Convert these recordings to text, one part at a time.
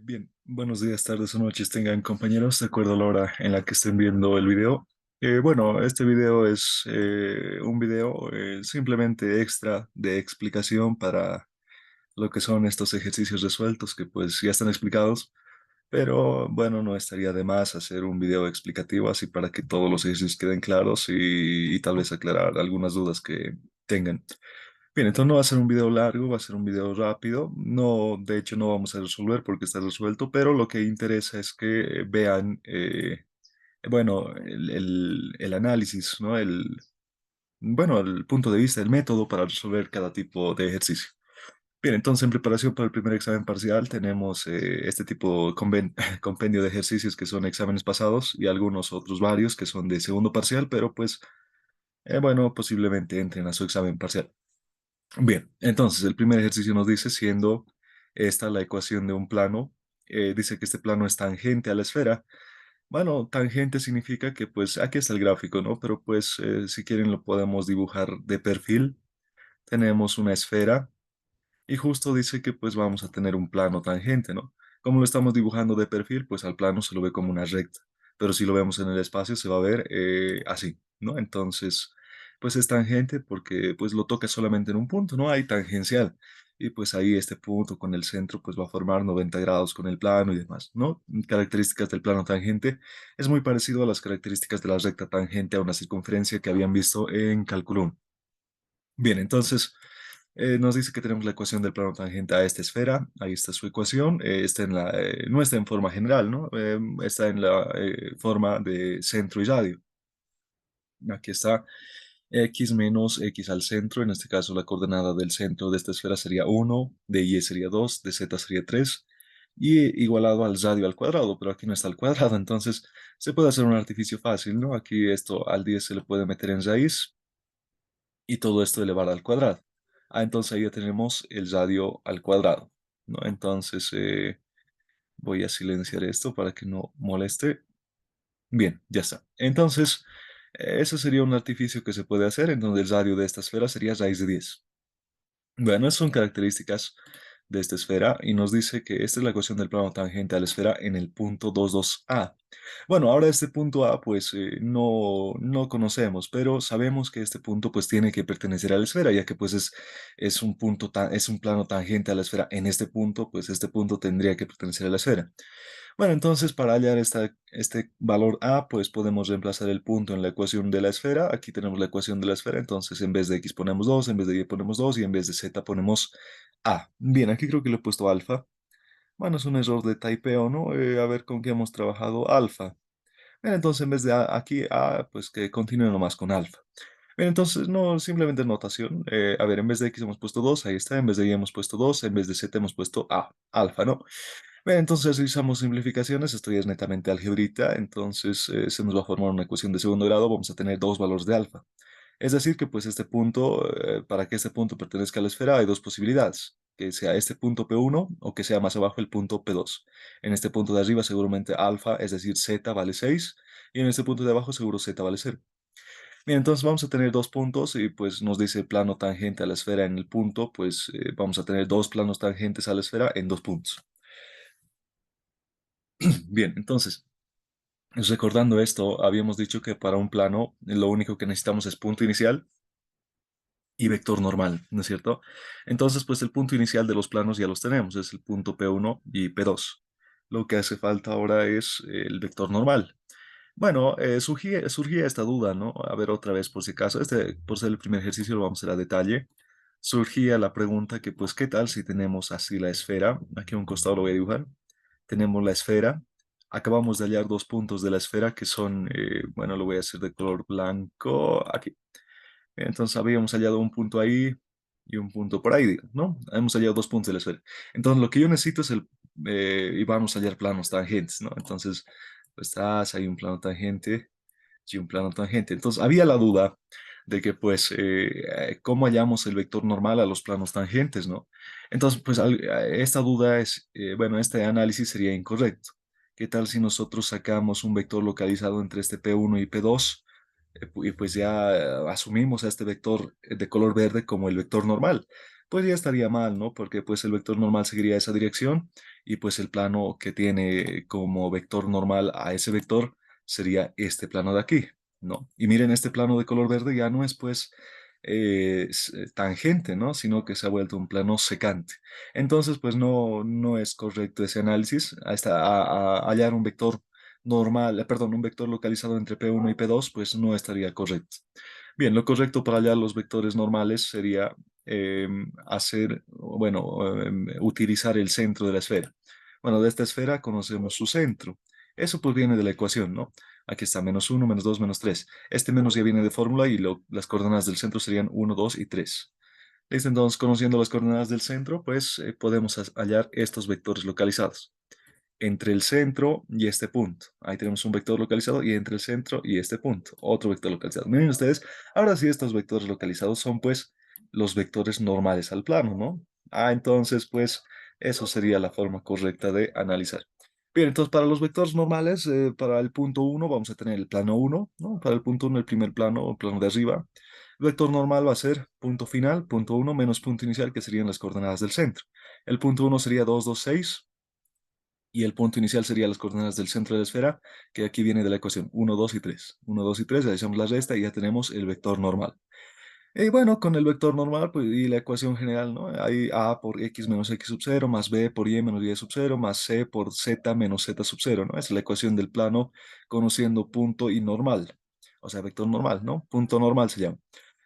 Bien, buenos días, tardes o noches tengan compañeros, de acuerdo a la hora en la que estén viendo el video. Bueno, este video es un video simplemente extra de explicación para lo que son estos ejercicios resueltos que pues ya están explicados, pero bueno, no estaría de más hacer un video explicativo así para que todos los ejercicios queden claros y tal vez aclarar algunas dudas que tengan. Bien, entonces no va a ser un video largo, va a ser un video rápido. No, de hecho, no vamos a resolver porque está resuelto, pero lo que interesa es que vean, bueno, el análisis, ¿no? Bueno, el punto de vista, el método para resolver cada tipo de ejercicio. Bien, entonces en preparación para el primer examen parcial tenemos este tipo de compendio de ejercicios que son exámenes pasados y algunos otros varios que son de segundo parcial, pero pues, bueno, posiblemente entren a su examen parcial. Bien, entonces el primer ejercicio nos dice, siendo esta la ecuación de un plano, dice que este plano es tangente a la esfera. Bueno, tangente significa que pues aquí está el gráfico, ¿no? Pero pues si quieren lo podemos dibujar de perfil. Tenemos una esfera y justo dice que pues vamos a tener un plano tangente, ¿no? Como lo estamos dibujando de perfil, pues al plano se lo ve como una recta, pero si lo vemos en el espacio se va a ver así, ¿no? Entonces, pues es tangente porque pues lo toca solamente en un punto, ¿no? Hay tangencial. Y pues ahí este punto con el centro pues va a formar 90 grados con el plano y demás, ¿no? Características del plano tangente es muy parecido a las características de la recta tangente a una circunferencia que habían visto en cálculo 1. Bien, entonces nos dice que tenemos la ecuación del plano tangente a esta esfera. Ahí está su ecuación. No está en forma general, ¿no? Está en la forma de centro y radio. Aquí está x menos x al centro. En este caso, la coordenada del centro de esta esfera sería 1, de y sería 2, de z sería 3, y igualado al radio al cuadrado, pero aquí no está al cuadrado, entonces se puede hacer un artificio fácil, ¿no? Aquí esto al 10 se le puede meter en raíz y todo esto elevado al cuadrado. Entonces ahí ya tenemos el radio al cuadrado, ¿no? Entonces voy a silenciar esto para que no moleste. Bien, ya está. Entonces, ese sería un artificio que se puede hacer, en donde el radio de esta esfera sería raíz de 10. Bueno, esas son características de esta esfera y nos dice que esta es la ecuación del plano tangente a la esfera en el punto 22A. Bueno, ahora este punto A pues no conocemos, pero sabemos que este punto pues tiene que pertenecer a la esfera, ya que pues es un punto es un plano tangente a la esfera en este punto, pues este punto tendría que pertenecer a la esfera. Bueno, entonces para hallar este valor A, pues podemos reemplazar el punto en la ecuación de la esfera. Aquí tenemos la ecuación de la esfera, entonces en vez de X ponemos 2, en vez de Y ponemos 2 y en vez de Z ponemos A. Bien, aquí creo que le he puesto alfa. Bueno, es un error de typeo, ¿no? A ver con qué hemos trabajado alfa. Bien, entonces en vez de aquí A, pues que continúe nomás con alfa. Bien, entonces no, simplemente notación. A ver, en vez de X hemos puesto 2, ahí está. En vez de Y hemos puesto 2, en vez de Z hemos puesto A, alfa, ¿no? Bien, entonces realizamos simplificaciones, esto ya es netamente algebrita, entonces se nos va a formar una ecuación de segundo grado, vamos a tener dos valores de alfa. Es decir, que pues este punto, para que este punto pertenezca a la esfera, hay dos posibilidades, que sea este punto P1 o que sea más abajo el punto P2. En este punto de arriba seguramente alfa, es decir, Z vale 6, y en este punto de abajo seguro Z vale 0. Bien, entonces vamos a tener dos puntos y pues nos dice plano tangente a la esfera en el punto, pues vamos a tener dos planos tangentes a la esfera en dos puntos. Bien, entonces, recordando esto, habíamos dicho que para un plano lo único que necesitamos es punto inicial y vector normal, ¿no es cierto? Entonces, pues el punto inicial de los planos ya los tenemos, es el punto P1 y P2. Lo que hace falta ahora es el vector normal. Bueno, surgía esta duda, ¿no? A ver, otra vez, por si acaso, por ser el primer ejercicio, lo vamos a hacer a detalle. Surgía la pregunta que, pues, ¿qué tal si tenemos así la esfera? Aquí a un costado lo voy a dibujar. Tenemos la esfera. Acabamos de hallar dos puntos de la esfera que son, bueno, lo voy a hacer de color blanco aquí. Entonces habíamos hallado un punto ahí y un punto por ahí, digamos, ¿no? Hemos hallado dos puntos de la esfera. Entonces lo que yo necesito es y vamos a hallar planos tangentes, ¿no? Entonces, pues, hay un plano tangente y un plano tangente. Entonces había la duda de que, pues, ¿cómo hallamos el vector normal a los planos tangentes, ¿no? Entonces, pues, esta duda es, bueno, este análisis sería incorrecto. ¿Qué tal si nosotros sacamos un vector localizado entre este P1 y P2? Y pues ya asumimos a este vector de color verde como el vector normal. pues ya estaría mal, ¿no? Porque pues el vector normal seguiría esa dirección y pues el plano que tiene como vector normal a ese vector sería este plano de aquí, ¿no? Y miren, este plano de color verde ya no es pues tangente, ¿no? Sino que se ha vuelto un plano secante. Entonces, pues no es correcto ese análisis. A hallar un vector normal, perdón, un vector localizado entre P1 y P2, pues no estaría correcto. Bien, lo correcto para hallar los vectores normales sería utilizar el centro de la esfera. Bueno, de esta esfera conocemos su centro. Eso pues viene de la ecuación, ¿no? Aquí está -1, -2, -3. Este menos ya viene de fórmula y las coordenadas del centro serían 1, 2 y 3. Listo, entonces conociendo las coordenadas del centro, pues podemos hallar estos vectores localizados entre el centro y este punto. Ahí tenemos un vector localizado y entre el centro y este punto, otro vector localizado. Miren ustedes, ahora sí estos vectores localizados son pues los vectores normales al plano, ¿no? Entonces pues eso sería la forma correcta de analizar. Bien, entonces para los vectores normales, para el punto uno vamos a tener el plano uno, ¿no? Para el punto uno el primer plano, o plano de arriba. El vector normal va a ser punto final, punto uno menos punto inicial, que serían las coordenadas del centro. El punto uno sería 2, 2, 6 y el punto inicial sería las coordenadas del centro de la esfera, que aquí viene de la ecuación 1, 2 y 3. 1, 2 y 3, realizamos la resta y ya tenemos el vector normal. Y bueno, con el vector normal pues, y la ecuación general, ¿no? Hay a por x menos x sub 0, más b por y menos y sub 0, más c por z menos z sub 0, ¿no? Es la ecuación del plano conociendo punto y normal, o sea, vector normal, ¿no? Punto normal se llama.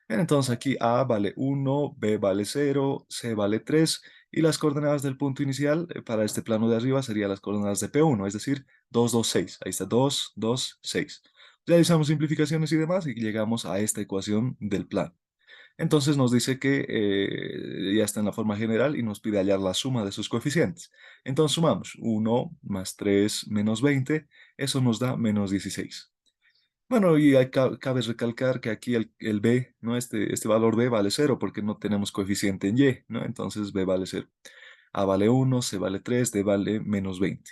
Bien, entonces aquí A vale 1, B vale 0, C vale 3 y las coordenadas del punto inicial para este plano de arriba serían las coordenadas de P1, es decir, 2, 2, 6. Ahí está 2, 2, 6. Realizamos simplificaciones y demás y llegamos a esta ecuación del plano. Entonces nos dice que ya está en la forma general y nos pide hallar la suma de sus coeficientes. Entonces sumamos 1 más 3 menos 20, eso nos da menos 16. Bueno, y cabe recalcar que aquí el b, ¿no? Este valor b vale cero porque no tenemos coeficiente en y, ¿no? Entonces b vale cero. A vale 1, C vale 3, D vale menos 20.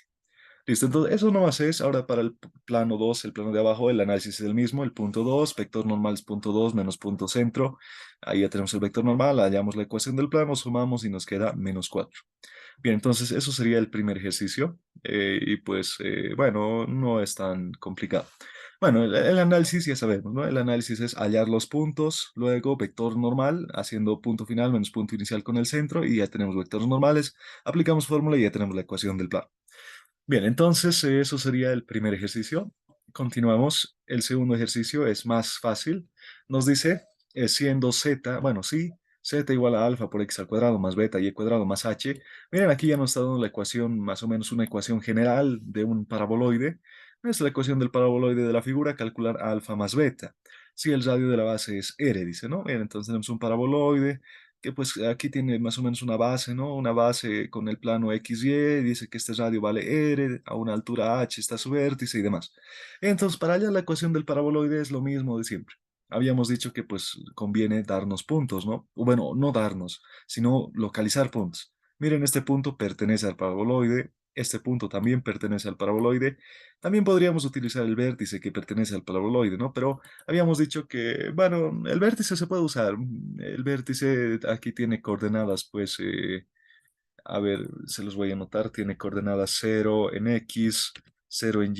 Listo, entonces eso nomás es. Ahora para el plano 2, el plano de abajo, el análisis es el mismo. El punto 2, vector normal es punto 2 menos punto centro. Ahí ya tenemos el vector normal, hallamos la ecuación del plano, sumamos y nos queda menos 4. Bien, entonces eso sería el primer ejercicio y pues bueno, no es tan complicado. Bueno, el análisis ya sabemos, ¿no? El análisis es hallar los puntos, luego vector normal, haciendo punto final menos punto inicial con el centro y ya tenemos vectores normales, aplicamos fórmula y ya tenemos la ecuación del plano. Bien, entonces eso sería el primer ejercicio. Continuamos. El segundo ejercicio es más fácil. Nos dice, siendo z, bueno, sí, z igual a alfa por x al cuadrado más beta y cuadrado más h. Miren, aquí ya nos está dando la ecuación, más o menos una ecuación general de un paraboloide. Es la ecuación del paraboloide de la figura, calcular alfa más beta. Si el radio de la base es r, dice, ¿no? Bien, entonces tenemos un paraboloide que pues aquí tiene más o menos una base, ¿no? Una base con el plano XY, dice que este radio vale R, a una altura H está su vértice y demás. Entonces, para hallar la ecuación del paraboloide es lo mismo de siempre. Habíamos dicho que pues conviene darnos puntos, ¿no? O bueno, no darnos, sino localizar puntos. Miren, este punto pertenece al paraboloide, este punto también pertenece al paraboloide. También podríamos utilizar el vértice que pertenece al paraboloide, ¿no? Pero habíamos dicho que, bueno, el vértice se puede usar. El vértice aquí tiene coordenadas, pues, a ver, se los voy a anotar. Tiene coordenadas 0 en X, 0 en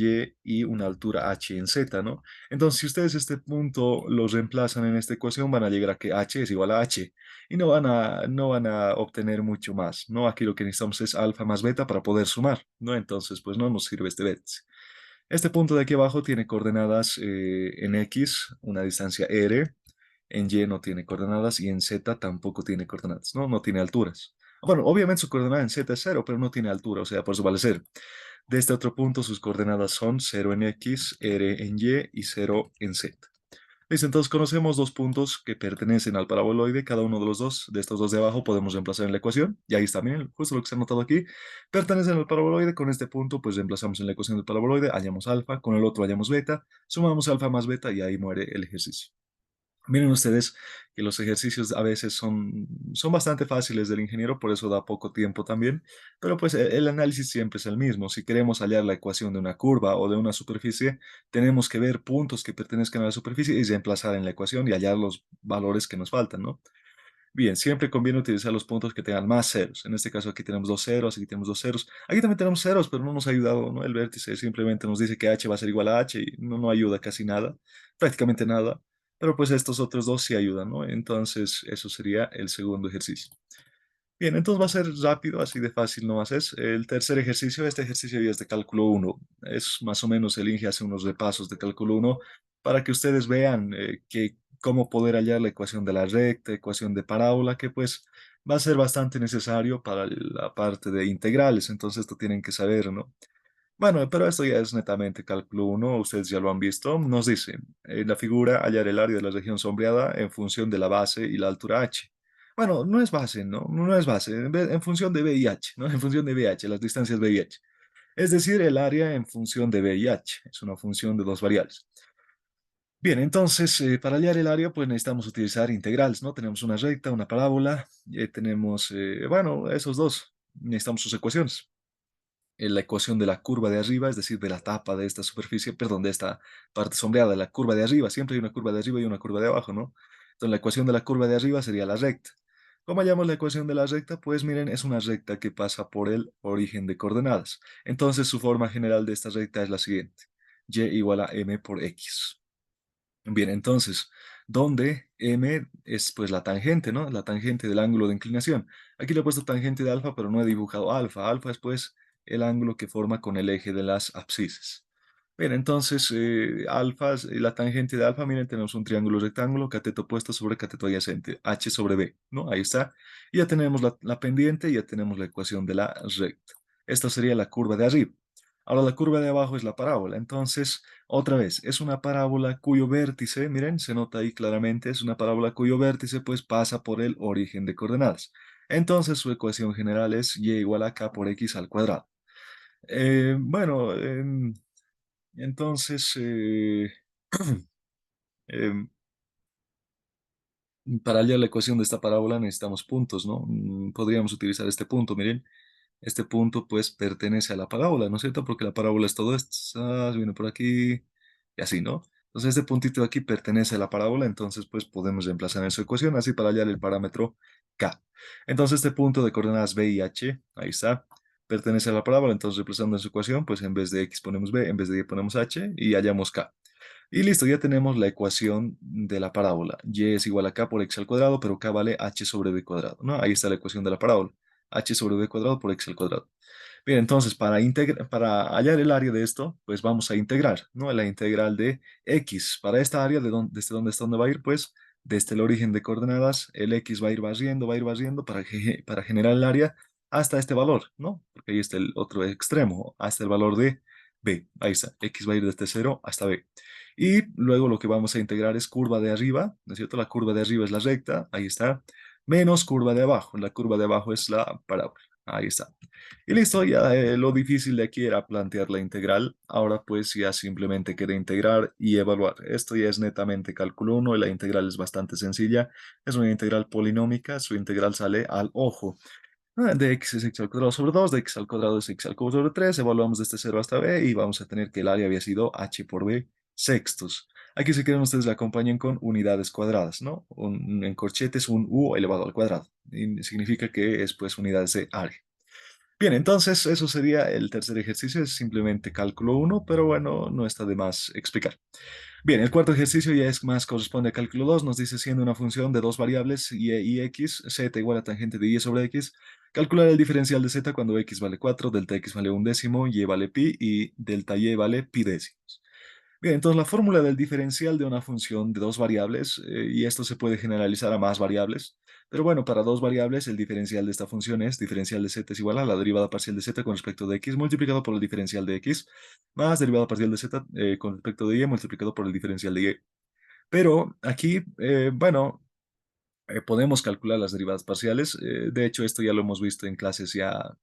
Y una altura H en Z, ¿no? Entonces, si ustedes este punto los reemplazan en esta ecuación, van a llegar a que H es igual a H y no van a obtener mucho más, ¿no? Aquí lo que necesitamos es alfa más beta para poder sumar, ¿no? Entonces, pues no nos sirve este vértice. Este punto de aquí abajo tiene coordenadas en X, una distancia R, en Y no tiene coordenadas y en Z tampoco tiene coordenadas, ¿no? No tiene alturas. Bueno, obviamente su coordenada en Z es cero, pero no tiene altura, o sea, por eso vale cero. De este otro punto sus coordenadas son cero en X, R en Y cero en Z. Listo, entonces conocemos dos puntos que pertenecen al paraboloide, cada uno de los dos, de estos dos de abajo, podemos reemplazar en la ecuación, y ahí está, miren, justo lo que se ha notado aquí, pertenecen al paraboloide, con este punto pues reemplazamos en la ecuación del paraboloide, hallamos alfa, con el otro hallamos beta, sumamos alfa más beta y ahí muere el ejercicio. Miren ustedes que los ejercicios a veces son bastante fáciles del ingeniero, por eso da poco tiempo también, pero pues el análisis siempre es el mismo. Si queremos hallar la ecuación de una curva o de una superficie, tenemos que ver puntos que pertenezcan a la superficie y reemplazar en la ecuación y hallar los valores que nos faltan, ¿no? Bien, siempre conviene utilizar los puntos que tengan más ceros. En este caso aquí tenemos dos ceros, aquí tenemos dos ceros. Aquí también tenemos ceros, pero no nos ha ayudado, ¿no? El vértice simplemente nos dice que h va a ser igual a h y no ayuda casi nada, prácticamente nada. Pero pues estos otros dos sí ayudan, ¿no? Entonces eso sería el segundo ejercicio. Bien, entonces va a ser rápido, así de fácil nomás es. El tercer ejercicio, este ejercicio ya es de cálculo uno. Es más o menos el INGE hace unos repasos de cálculo uno para que ustedes vean cómo poder hallar la ecuación de la recta, ecuación de parábola, que pues va a ser bastante necesario para la parte de integrales. Entonces esto tienen que saber, ¿no? Bueno, pero esto ya es netamente cálculo uno, ustedes ya lo han visto. Nos dice, en la figura, hallar el área de la región sombreada en función de la base y la altura h. Bueno, no es base, ¿no? No es base, en función de b y h, ¿no? En función de b y h, las distancias b y h. Es decir, el área en función de b y h. Es una función de dos variables. Bien, entonces, para hallar el área, pues necesitamos utilizar integrales, ¿no? Tenemos una recta, una parábola, tenemos, bueno, esos dos. Necesitamos sus ecuaciones la ecuación de la curva de arriba, es decir, de la tapa de esta superficie, perdón, de esta parte sombreada, la curva de arriba, siempre hay una curva de arriba y una curva de abajo, ¿no? Entonces la ecuación de la curva de arriba sería la recta. ¿Cómo hallamos la ecuación de la recta? Pues miren, es una recta que pasa por el origen de coordenadas. Entonces su forma general de esta recta es la siguiente. Y igual a m por x. Bien, entonces, donde m es pues la tangente, ¿no? La tangente del ángulo de inclinación. Aquí le he puesto tangente de alfa, pero no he dibujado alfa. Alfa es pues el ángulo que forma con el eje de las abscisas. Bien, entonces, alfa, la tangente de alfa, miren, tenemos un triángulo rectángulo, cateto opuesto sobre cateto adyacente, h sobre b, ¿no? Ahí está. Y ya tenemos la pendiente y ya tenemos la ecuación de la recta. Esta sería la curva de arriba. Ahora la curva de abajo es la parábola. Entonces, otra vez, es una parábola cuyo vértice, miren, se nota ahí claramente, es una parábola cuyo vértice pues pasa por el origen de coordenadas. Entonces su ecuación general es y igual a k por x al cuadrado. Bueno, entonces, em, para hallar la ecuación de esta parábola necesitamos puntos, ¿no? Podríamos utilizar este punto, miren. Este punto pues pertenece a la parábola, ¿no es cierto? Porque la parábola es todo esto, viene por aquí y así, ¿no? Entonces este puntito de aquí pertenece a la parábola, entonces pues podemos reemplazar en su ecuación así para hallar el parámetro k. Entonces este punto de coordenadas b y h, ahí está, pertenece a la parábola, entonces reemplazando en su ecuación, pues en vez de x ponemos b, en vez de y ponemos h y hallamos k. Y listo, ya tenemos la ecuación de la parábola. Y es igual a k por x al cuadrado, pero k vale h sobre b cuadrado, ¿no? Ahí está la ecuación de la parábola. H sobre b cuadrado por x al cuadrado. Bien, entonces para hallar el área de esto, pues vamos a integrar, ¿no? La integral de x. Para esta área, ¿desde dónde está dónde va a ir? Pues desde el origen de coordenadas, el x va a ir barriendo para generar el área hasta este valor, ¿no? Porque ahí está el otro extremo, hasta el valor de b. Ahí está, x va a ir desde cero hasta b. Y luego lo que vamos a integrar es curva de arriba, ¿no es cierto? La curva de arriba es la recta, ahí está, menos curva de abajo. La curva de abajo es la parábola. Ahí está. Y listo, ya lo difícil de aquí era plantear la integral. Ahora pues ya simplemente queda integrar y evaluar. Esto ya es netamente cálculo uno y la integral es bastante sencilla. Es una integral polinómica, su integral sale al ojo. De x es x al cuadrado sobre 2, de x al cuadrado es x al cubo sobre 3. Evaluamos desde cero hasta b y vamos a tener que el área había sido h por b sextos. Aquí si quieren ustedes la acompañen con unidades cuadradas, ¿no? En corchetes un u elevado al cuadrado. Y significa que es pues unidades de área. Bien, entonces eso sería el tercer ejercicio, es simplemente cálculo uno, pero bueno, no está de más explicar. Bien, el cuarto ejercicio ya es más corresponde a cálculo 2. Nos dice siendo una función de dos variables y x, z igual a tangente de y sobre x, calcular el diferencial de z cuando x vale 4, delta x vale un décimo, y vale pi y delta y vale pi décimos. Bien, entonces la fórmula del diferencial de una función de dos variables, y esto se puede generalizar a más variables, pero bueno, para dos variables el diferencial de esta función es diferencial de z es igual a la derivada parcial de z con respecto de x multiplicado por el diferencial de x más derivada parcial de z con respecto de y multiplicado por el diferencial de y. Pero aquí, bueno, podemos calcular las derivadas parciales. De hecho, esto ya lo hemos visto en clases ya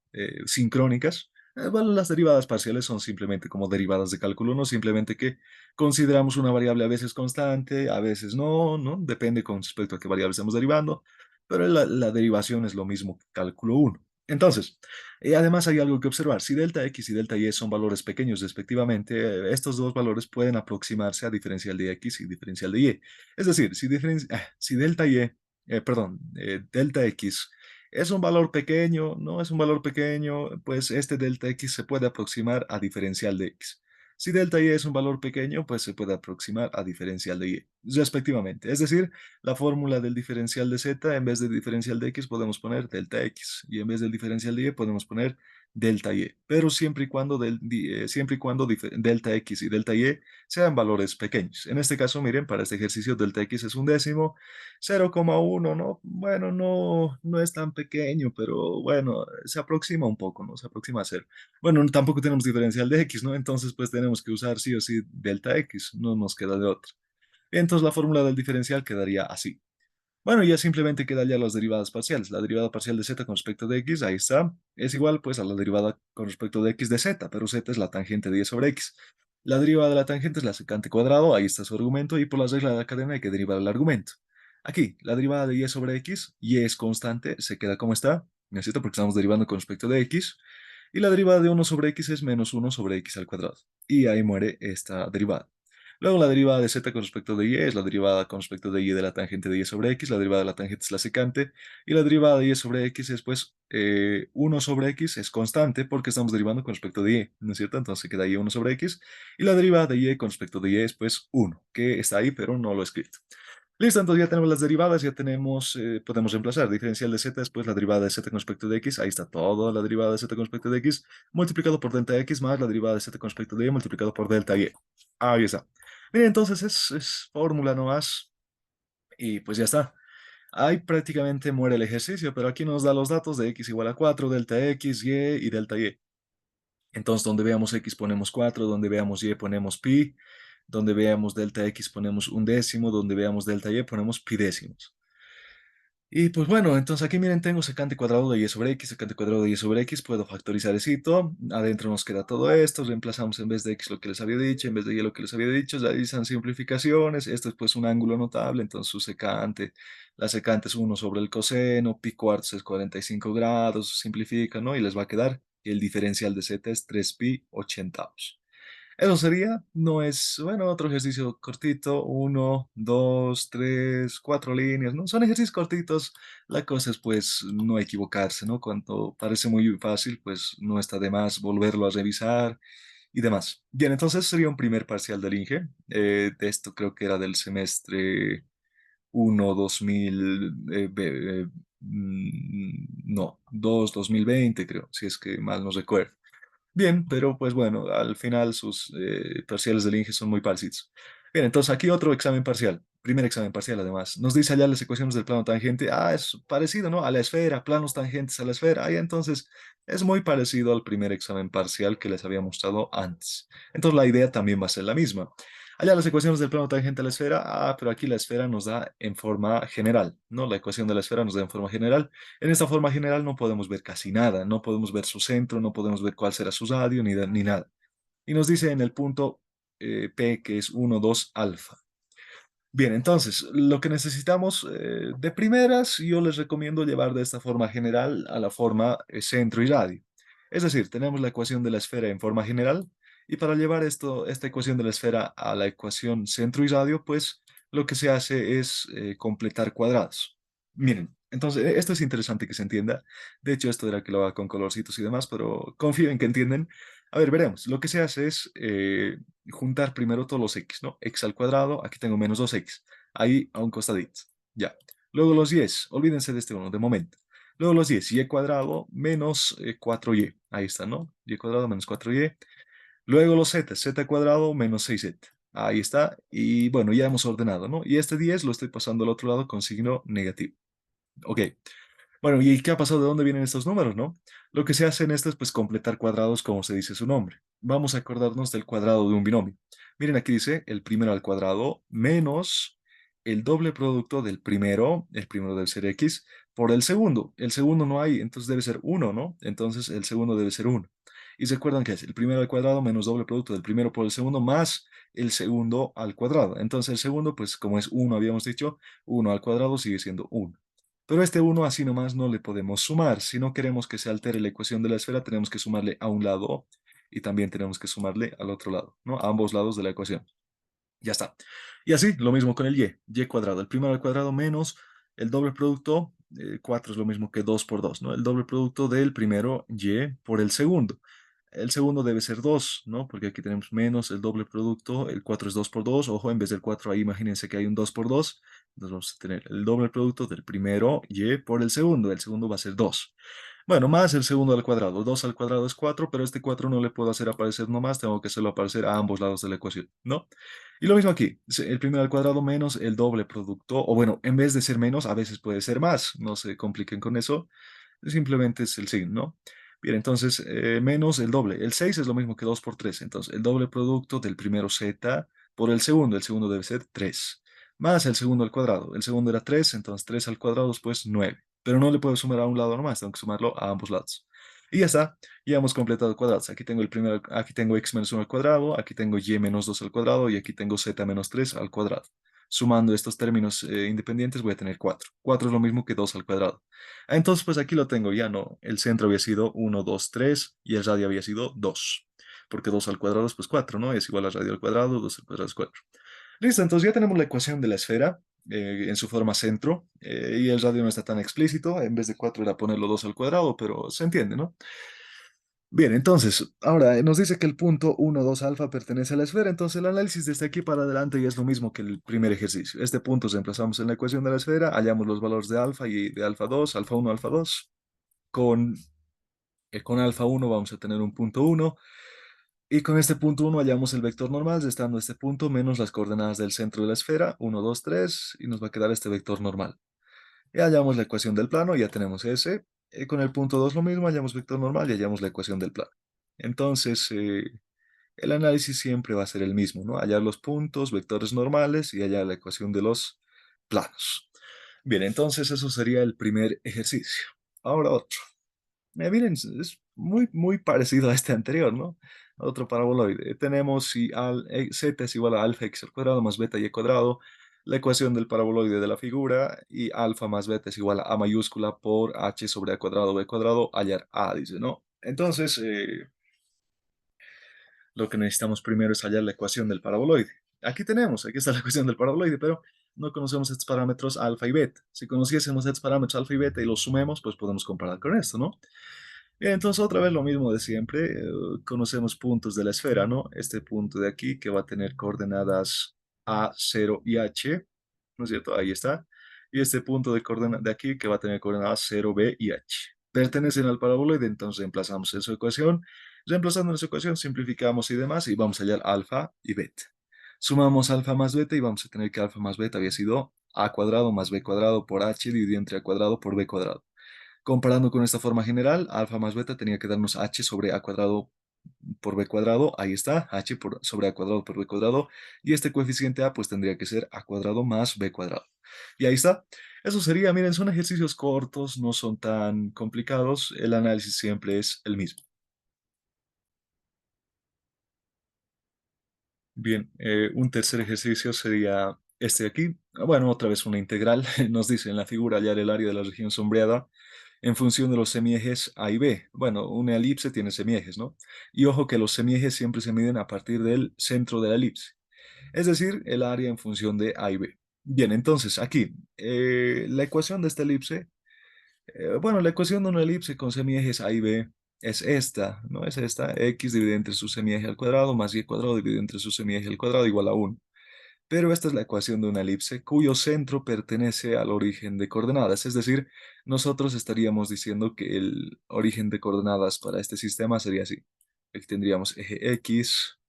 sincrónicas. Bueno, las derivadas parciales son simplemente como derivadas de cálculo 1, simplemente que consideramos una variable a veces constante, a veces no, ¿no? Depende con respecto a qué variable estamos derivando, pero la derivación es lo mismo que cálculo 1. Entonces, además hay algo que observar. Si delta x y delta y son valores pequeños respectivamente, estos dos valores pueden aproximarse a diferencial de x y diferencial de y. Es decir, si delta y perdón, delta x es un valor pequeño, no es un valor pequeño, pues este delta x se puede aproximar a diferencial de x. Si delta y es un valor pequeño, pues se puede aproximar a diferencial de y, respectivamente. Es decir, la fórmula del diferencial de z, en vez de diferencial de x, podemos poner delta x, y en vez del diferencial de y, podemos poner delta y, pero siempre y cuando, delta x y delta y sean valores pequeños. En este caso, miren, para este ejercicio delta x es un décimo, 0,1, ¿no? Bueno, no es tan pequeño, pero bueno, se aproxima un poco, ¿no? Se aproxima a cero. Bueno, tampoco tenemos diferencial de x, ¿no? Entonces, pues tenemos que usar sí o sí delta x, no nos queda de otra. Entonces, la fórmula del diferencial quedaría así. Bueno, ya simplemente quedan ya las derivadas parciales. La derivada parcial de z con respecto de x, ahí está, es igual pues a la derivada con respecto de x de z, pero z es la tangente de y sobre x. La derivada de la tangente es la secante cuadrado, ahí está su argumento, y por la regla de la cadena hay que derivar el argumento. Aquí, la derivada de y sobre x, y es constante, se queda como está, ¿no es cierto? Porque estamos derivando con respecto de x, y la derivada de 1 sobre x es menos 1 sobre x al cuadrado. Y ahí muere esta derivada. Luego la derivada de z con respecto de y es la derivada con respecto de y de la tangente de y sobre x, la derivada de la tangente es la secante, y la derivada de y sobre x es pues 1 sobre x es constante porque estamos derivando con respecto de y, ¿no es cierto? Entonces queda y 1 sobre x, y la derivada de y con respecto de y es pues 1, que está ahí pero no lo he escrito. Listo, entonces ya tenemos las derivadas, ya tenemos, podemos reemplazar diferencial de z, después la derivada de z con respecto de x, ahí está toda la derivada de z con respecto de x, multiplicado por delta x más la derivada de z con respecto de y multiplicado por delta y. Ahí está. Bien, entonces es fórmula nomás y pues ya está. Ahí prácticamente muere el ejercicio, pero aquí nos da los datos de x igual a 4, delta x, y y delta y. Entonces, donde veamos x ponemos 4, donde veamos y ponemos pi, donde veamos delta x ponemos un décimo, donde veamos delta y ponemos pi décimos. Y pues bueno, entonces aquí miren, tengo secante cuadrado de y sobre x, secante cuadrado de y sobre x, puedo factorizar esto, adentro nos queda todo esto, reemplazamos en vez de x lo que les había dicho, en vez de y lo que les había dicho, ya realizan simplificaciones, esto es pues un ángulo notable, entonces su secante, la secante es 1 sobre el coseno, pi cuartos es 45 grados, simplifica, ¿no? Y les va a quedar que el diferencial de z es 3 pi ochentavos. Eso sería, no es, bueno, otro ejercicio cortito, uno, dos, tres, cuatro líneas, ¿no? Son ejercicios cortitos, la cosa es pues no equivocarse, ¿no? Cuando parece muy fácil, pues no está de más volverlo a revisar y demás. Bien, entonces sería un primer parcial del INGE, de esto creo que era del semestre 1, 2000, no, 2, 2020 creo, si es que mal no recuerdo. Bien, pero pues bueno, al final sus parciales del INGE son muy parecidos. Bien, entonces aquí otro examen parcial, primer examen parcial además. Nos dice allá las ecuaciones del plano tangente. Ah, es parecido, ¿no? A la esfera, planos tangentes a la esfera. Ahí entonces es muy parecido al primer examen parcial que les había mostrado antes. Entonces la idea también va a ser la misma. Allá las ecuaciones del plano tangente a la esfera. Ah, pero aquí la esfera nos da en forma general, ¿no? La ecuación de la esfera nos da en forma general. En esta forma general no podemos ver casi nada, no podemos ver su centro, no podemos ver cuál será su radio ni nada. Y nos dice en el punto P que es 1, 2 alfa. Bien, entonces, lo que necesitamos de primeras, yo les recomiendo llevar de esta forma general a la forma centro y radio. Es decir, tenemos la ecuación de la esfera en forma general y para llevar esta ecuación de la esfera a la ecuación centro y radio, pues lo que se hace es completar cuadrados. Miren, entonces, esto es interesante que se entienda. De hecho, esto era que lo haga con colorcitos y demás, pero confío en que entienden. A ver, veremos. Lo que se hace es juntar primero todos los x, ¿no? X al cuadrado, aquí tengo menos 2x, ahí a un costadito, ya. Luego los 10, olvídense de este uno de momento. Luego los 10, y cuadrado menos 4y, ahí está, ¿no? Y cuadrado menos 4y. Luego los z, z cuadrado menos 6z, ahí está. Y bueno, ya hemos ordenado, ¿no? Y este 10 lo estoy pasando al otro lado con signo negativo. Ok. Bueno, ¿y qué ha pasado? ¿De dónde vienen estos números, no? Lo que se hace en esto es pues completar cuadrados como se dice su nombre. Vamos a acordarnos del cuadrado de un binomio. Miren, aquí dice el primero al cuadrado menos el doble producto del primero, el primero debe ser x, por el segundo. El segundo no hay, entonces debe ser uno, ¿no? Entonces el segundo debe ser uno. Y se acuerdan que es el primero al cuadrado menos doble producto del primero por el segundo más el segundo al cuadrado. Entonces el segundo, pues como es uno, habíamos dicho, uno al cuadrado sigue siendo uno. Pero este uno así nomás no le podemos sumar. Si no queremos que se altere la ecuación de la esfera, tenemos que sumarle a un lado y también tenemos que sumarle al otro lado, ¿no? A ambos lados de la ecuación. Ya está. Y así, lo mismo con el y cuadrado. El primero al cuadrado menos El doble producto, 4 es lo mismo que 2 por 2, ¿no? El doble producto del primero y por el segundo. El segundo debe ser 2, ¿no? Porque aquí tenemos menos el doble producto, el 4 es 2 por 2, ojo, en vez del 4 ahí imagínense que hay un 2 por 2, entonces vamos a tener el doble producto del primero y por el segundo va a ser 2. Bueno, más el segundo al cuadrado, 2 al cuadrado es 4, pero este 4 no le puedo hacer aparecer nomás, tengo que hacerlo aparecer a ambos lados de la ecuación, ¿no? Y lo mismo aquí, el primero al cuadrado menos el doble producto, o bueno, en vez de ser menos, a veces puede ser más, no se compliquen con eso, simplemente es el signo, ¿no? Bien, entonces, menos el doble. El 6 es lo mismo que 2 por 3. Entonces, el doble producto del primero z por el segundo debe ser 3. Más el segundo al cuadrado. El segundo era 3, entonces 3 al cuadrado es pues 9. Pero no le puedo sumar a un lado nomás, tengo que sumarlo a ambos lados. Y ya está, ya hemos completado cuadrados. Aquí tengo el primero, aquí tengo x menos 1 al cuadrado, aquí tengo y menos 2 al cuadrado y aquí tengo z menos 3 al cuadrado. Sumando estos términos independientes voy a tener 4. 4 es lo mismo que 2 al cuadrado. Entonces, pues aquí lo tengo, ya no. El centro había sido 1, 2, 3 y el radio había sido 2. Porque 2 al cuadrado es pues 4, ¿no? Es igual al radio al cuadrado, 2 al cuadrado es 4. Listo, entonces ya tenemos la ecuación de la esfera en su forma centro y el radio no está tan explícito. En vez de 4 era ponerlo 2 al cuadrado, pero se entiende, ¿no? Bien, entonces, ahora nos dice que el punto 1, 2 alfa pertenece a la esfera, entonces el análisis desde aquí para adelante ya es lo mismo que el primer ejercicio. Este punto reemplazamos en la ecuación de la esfera, hallamos los valores de alfa y de alfa 2, alfa 1, alfa 2. Con, con alfa 1 vamos a tener un punto 1 y con este punto 1 hallamos el vector normal, restando este punto menos las coordenadas del centro de la esfera, 1, 2, 3, y nos va a quedar este vector normal. Y hallamos la ecuación del plano, ya tenemos ese. Con el punto 2 lo mismo, hallamos vector normal y hallamos la ecuación del plano. Entonces, el análisis siempre va a ser el mismo, ¿no? Hallar los puntos, vectores normales y hallar la ecuación de los planos. Bien, entonces eso sería el primer ejercicio. Ahora otro. Miren, es muy parecido a este anterior, ¿no? Otro paraboloide. Tenemos si z es igual a alfa x al cuadrado más beta y cuadrado, la ecuación del paraboloide de la figura, y alfa más beta es igual a a mayúscula por h sobre a cuadrado b cuadrado, hallar a, dice, ¿no? Entonces, lo que necesitamos primero es hallar la ecuación del paraboloide. Aquí está la ecuación del paraboloide, pero no conocemos estos parámetros alfa y beta. Si conociésemos estos parámetros alfa y beta y los sumemos, pues podemos comparar con esto, ¿no? Bien, entonces otra vez lo mismo de siempre, conocemos puntos de la esfera, ¿no? Este punto de aquí que va a tener coordenadas A, 0 y H, ¿no es cierto? Ahí está. Y este punto de coordenada de aquí que va a tener coordenadas 0, B y H. Pertenecen al paraboloide, entonces reemplazamos en su ecuación. Reemplazando en su ecuación, simplificamos y demás y vamos a hallar alfa y beta. Sumamos alfa más beta y vamos a tener que alfa más beta había sido a cuadrado más b cuadrado por h dividido entre a cuadrado por b cuadrado. Comparando con esta forma general, alfa más beta tenía que darnos h sobre a cuadrado por b cuadrado, ahí está, sobre a cuadrado por b cuadrado, y este coeficiente a pues tendría que ser a cuadrado más b cuadrado. Y ahí está. Eso sería, miren, son ejercicios cortos, no son tan complicados, el análisis siempre es el mismo. Bien, un tercer ejercicio sería este de aquí. Bueno, otra vez una integral. Nos dice en la figura hallar el área de la región sombreada en función de los semiejes A y B. Bueno, una elipse tiene semiejes, ¿no? Y ojo que los semiejes siempre se miden a partir del centro de la elipse, es decir, el área en función de A y B. Bien, entonces aquí, la ecuación de esta elipse, bueno, la ecuación de una elipse con semiejes A y B es esta, ¿no? Es esta, x dividido entre su semieje al cuadrado más y cuadrado dividido entre su semieje al cuadrado igual a 1. Pero esta es la ecuación de una elipse cuyo centro pertenece al origen de coordenadas, es decir, nosotros estaríamos diciendo que el origen de coordenadas para este sistema sería así. Aquí tendríamos eje x,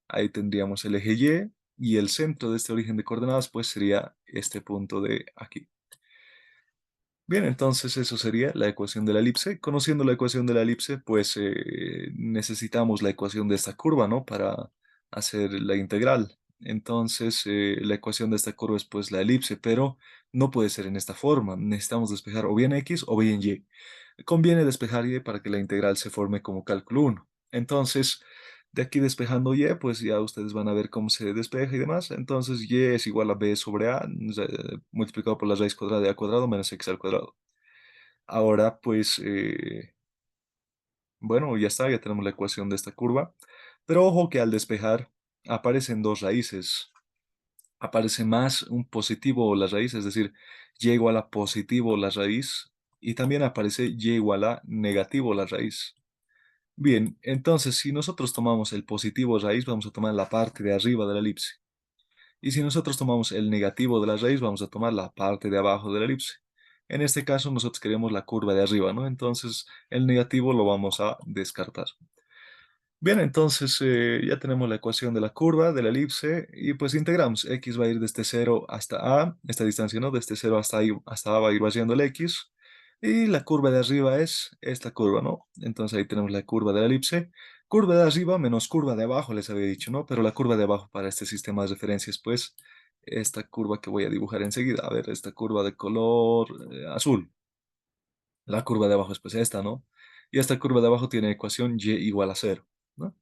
ahí tendríamos el eje y el centro de este origen de coordenadas pues sería este punto de aquí. Bien, entonces eso sería la ecuación de la elipse. Conociendo la ecuación de la elipse, pues necesitamos la ecuación de esta curva, ¿no? Para hacer la integral. Entonces, la ecuación de esta curva es pues la elipse, pero no puede ser en esta forma. Necesitamos despejar o bien x o bien y. Conviene despejar y para que la integral se forme como cálculo 1. Entonces, de aquí despejando y, pues ya ustedes van a ver cómo se despeja y demás. Entonces, y es igual a b sobre a, multiplicado por la raíz cuadrada de a cuadrado menos x al cuadrado. Ahora, pues, bueno, ya está, ya tenemos la ecuación de esta curva. Pero ojo que al despejar aparecen dos raíces. aparece más un positivo o la raíz, es decir, y igual a positivo la raíz, y también aparece y igual a negativo la raíz. Bien, entonces si nosotros tomamos el positivo raíz, vamos a tomar la parte de arriba de la elipse. Y si nosotros tomamos el negativo de la raíz, vamos a tomar la parte de abajo de la elipse. En este caso, nosotros queremos la curva de arriba, ¿no? Entonces, el negativo lo vamos a descartar. Bien, entonces ya tenemos la ecuación de la curva, de la elipse, y pues integramos. X va a ir desde cero hasta A, esta distancia, ¿no? Desde cero hasta, ahí, hasta A va a ir vaciando el X, y la curva de arriba es esta curva, ¿no? Entonces ahí tenemos la curva de la elipse. Curva de arriba menos curva de abajo, les había dicho, ¿no? Pero la curva de abajo para este sistema de referencias, pues, esta curva que voy a dibujar enseguida. A ver, esta curva de color azul. La curva de abajo es pues esta, ¿no? Y esta curva de abajo tiene ecuación y igual a cero, ¿no?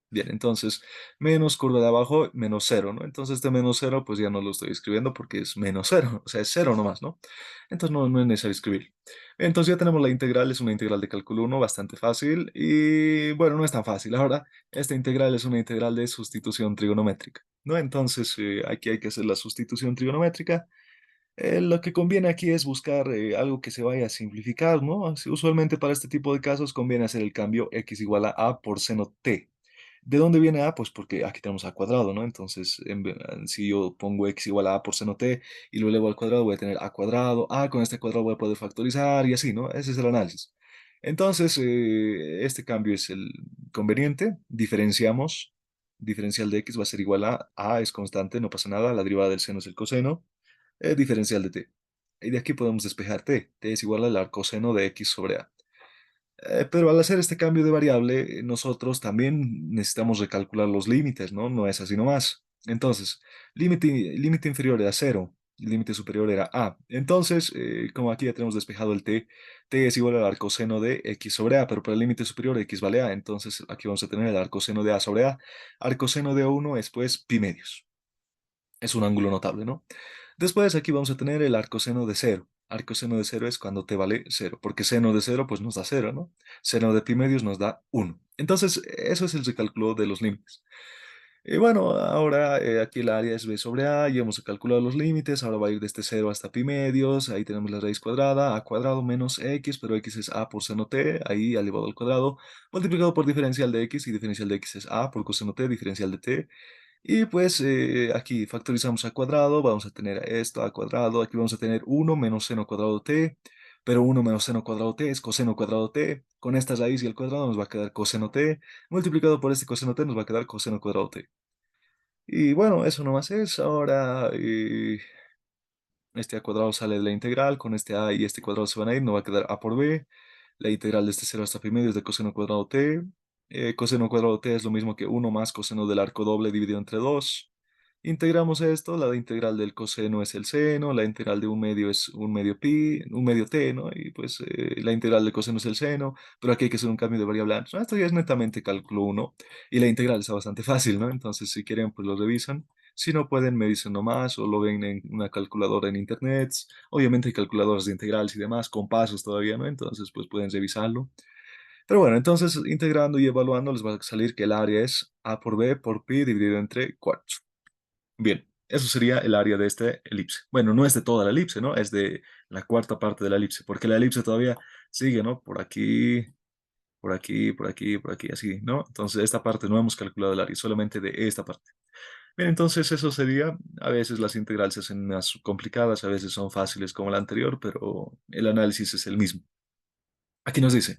Bien, entonces, menos curva de abajo, menos cero, ¿no? Entonces, este menos cero, pues ya no lo estoy escribiendo porque es menos cero, o sea, es cero nomás, ¿no? Entonces, no es necesario escribir. Entonces, ya tenemos la integral, es una integral de cálculo uno bastante fácil, y bueno, no es tan fácil. Ahora, esta integral es una integral de sustitución trigonométrica, ¿no? Entonces, aquí hay que hacer la sustitución trigonométrica. Lo que conviene aquí es buscar algo que se vaya a simplificar, ¿no? Usualmente para este tipo de casos conviene hacer el cambio x igual a por seno t. ¿De dónde viene a? Pues porque aquí tenemos a cuadrado, ¿no? Entonces, si yo pongo x igual a por seno t y lo elevo al cuadrado, voy a tener a cuadrado. Con este cuadrado voy a poder factorizar y así, ¿no? Ese es el análisis. Entonces, este cambio es el conveniente. Diferenciamos. Diferencial de x va a ser igual a es constante, no pasa nada. La derivada del seno es el coseno. Diferencial de t. Y de aquí podemos despejar t. T es igual al arcoseno de x sobre a. Pero al hacer este cambio de variable, nosotros también necesitamos recalcular los límites, ¿no? No es así nomás. Entonces, límite inferior era cero, límite superior era a. Entonces, como aquí ya tenemos despejado el t, t es igual al arcoseno de x sobre a, pero para el límite superior x vale a. Entonces, aquí vamos a tener el arcoseno de a sobre a. Arcoseno de uno es pues pi medios. Es un ángulo notable, ¿no? Después aquí vamos a tener el arcoseno de cero. Arcoseno de cero es cuando t vale cero, porque seno de cero pues nos da cero, ¿no? Seno de pi medios nos da uno. Entonces, eso es el recálculo de los límites. Y bueno, ahora aquí el área es b sobre a, ya hemos calculado los límites, ahora va a ir desde cero hasta pi medios, ahí tenemos la raíz cuadrada, a cuadrado menos x, pero x es a por seno t, ahí elevado al cuadrado, multiplicado por diferencial de x, y diferencial de x es a por coseno t, diferencial de t, y pues aquí factorizamos a cuadrado, vamos a tener esto a cuadrado, aquí vamos a tener uno menos seno cuadrado t, pero uno menos seno cuadrado t es coseno cuadrado t, con esta raíz y el cuadrado nos va a quedar coseno t, multiplicado por este coseno t nos va a quedar coseno cuadrado t. Y bueno, eso nomás es, ahora este a cuadrado sale de la integral, con este a y este cuadrado se van a ir, nos va a quedar a por b, la integral de este 0 hasta pi medio es de coseno cuadrado t, coseno cuadrado t es lo mismo que uno más coseno del arco doble dividido entre 2. Integramos esto, la integral del coseno es el seno, la integral de un medio es un medio pi, un medio t, ¿no? Y pues la integral del coseno es el seno, pero aquí hay que hacer un cambio de variable antes. No, esto ya es netamente cálculo uno y la integral está bastante fácil, ¿no? Entonces, si quieren, pues lo revisan. Si no pueden, me dicen nomás o lo ven en una calculadora en internet. Obviamente hay calculadoras de integrales y demás, con pasos todavía, ¿no? Entonces, pues pueden revisarlo. Pero bueno, entonces integrando y evaluando les va a salir que el área es a por b por pi dividido entre 4. Bien, eso sería el área de este elipse. Bueno, no es de toda la elipse, ¿no? Es de la cuarta parte de la elipse, porque la elipse todavía sigue, ¿no? Por aquí, por aquí, por aquí, por aquí, así, ¿no? Entonces, esta parte no hemos calculado el área, solamente de esta parte. Bien, entonces eso sería, a veces las integrales se hacen más complicadas, a veces son fáciles como la anterior, pero el análisis es el mismo. Aquí nos dice,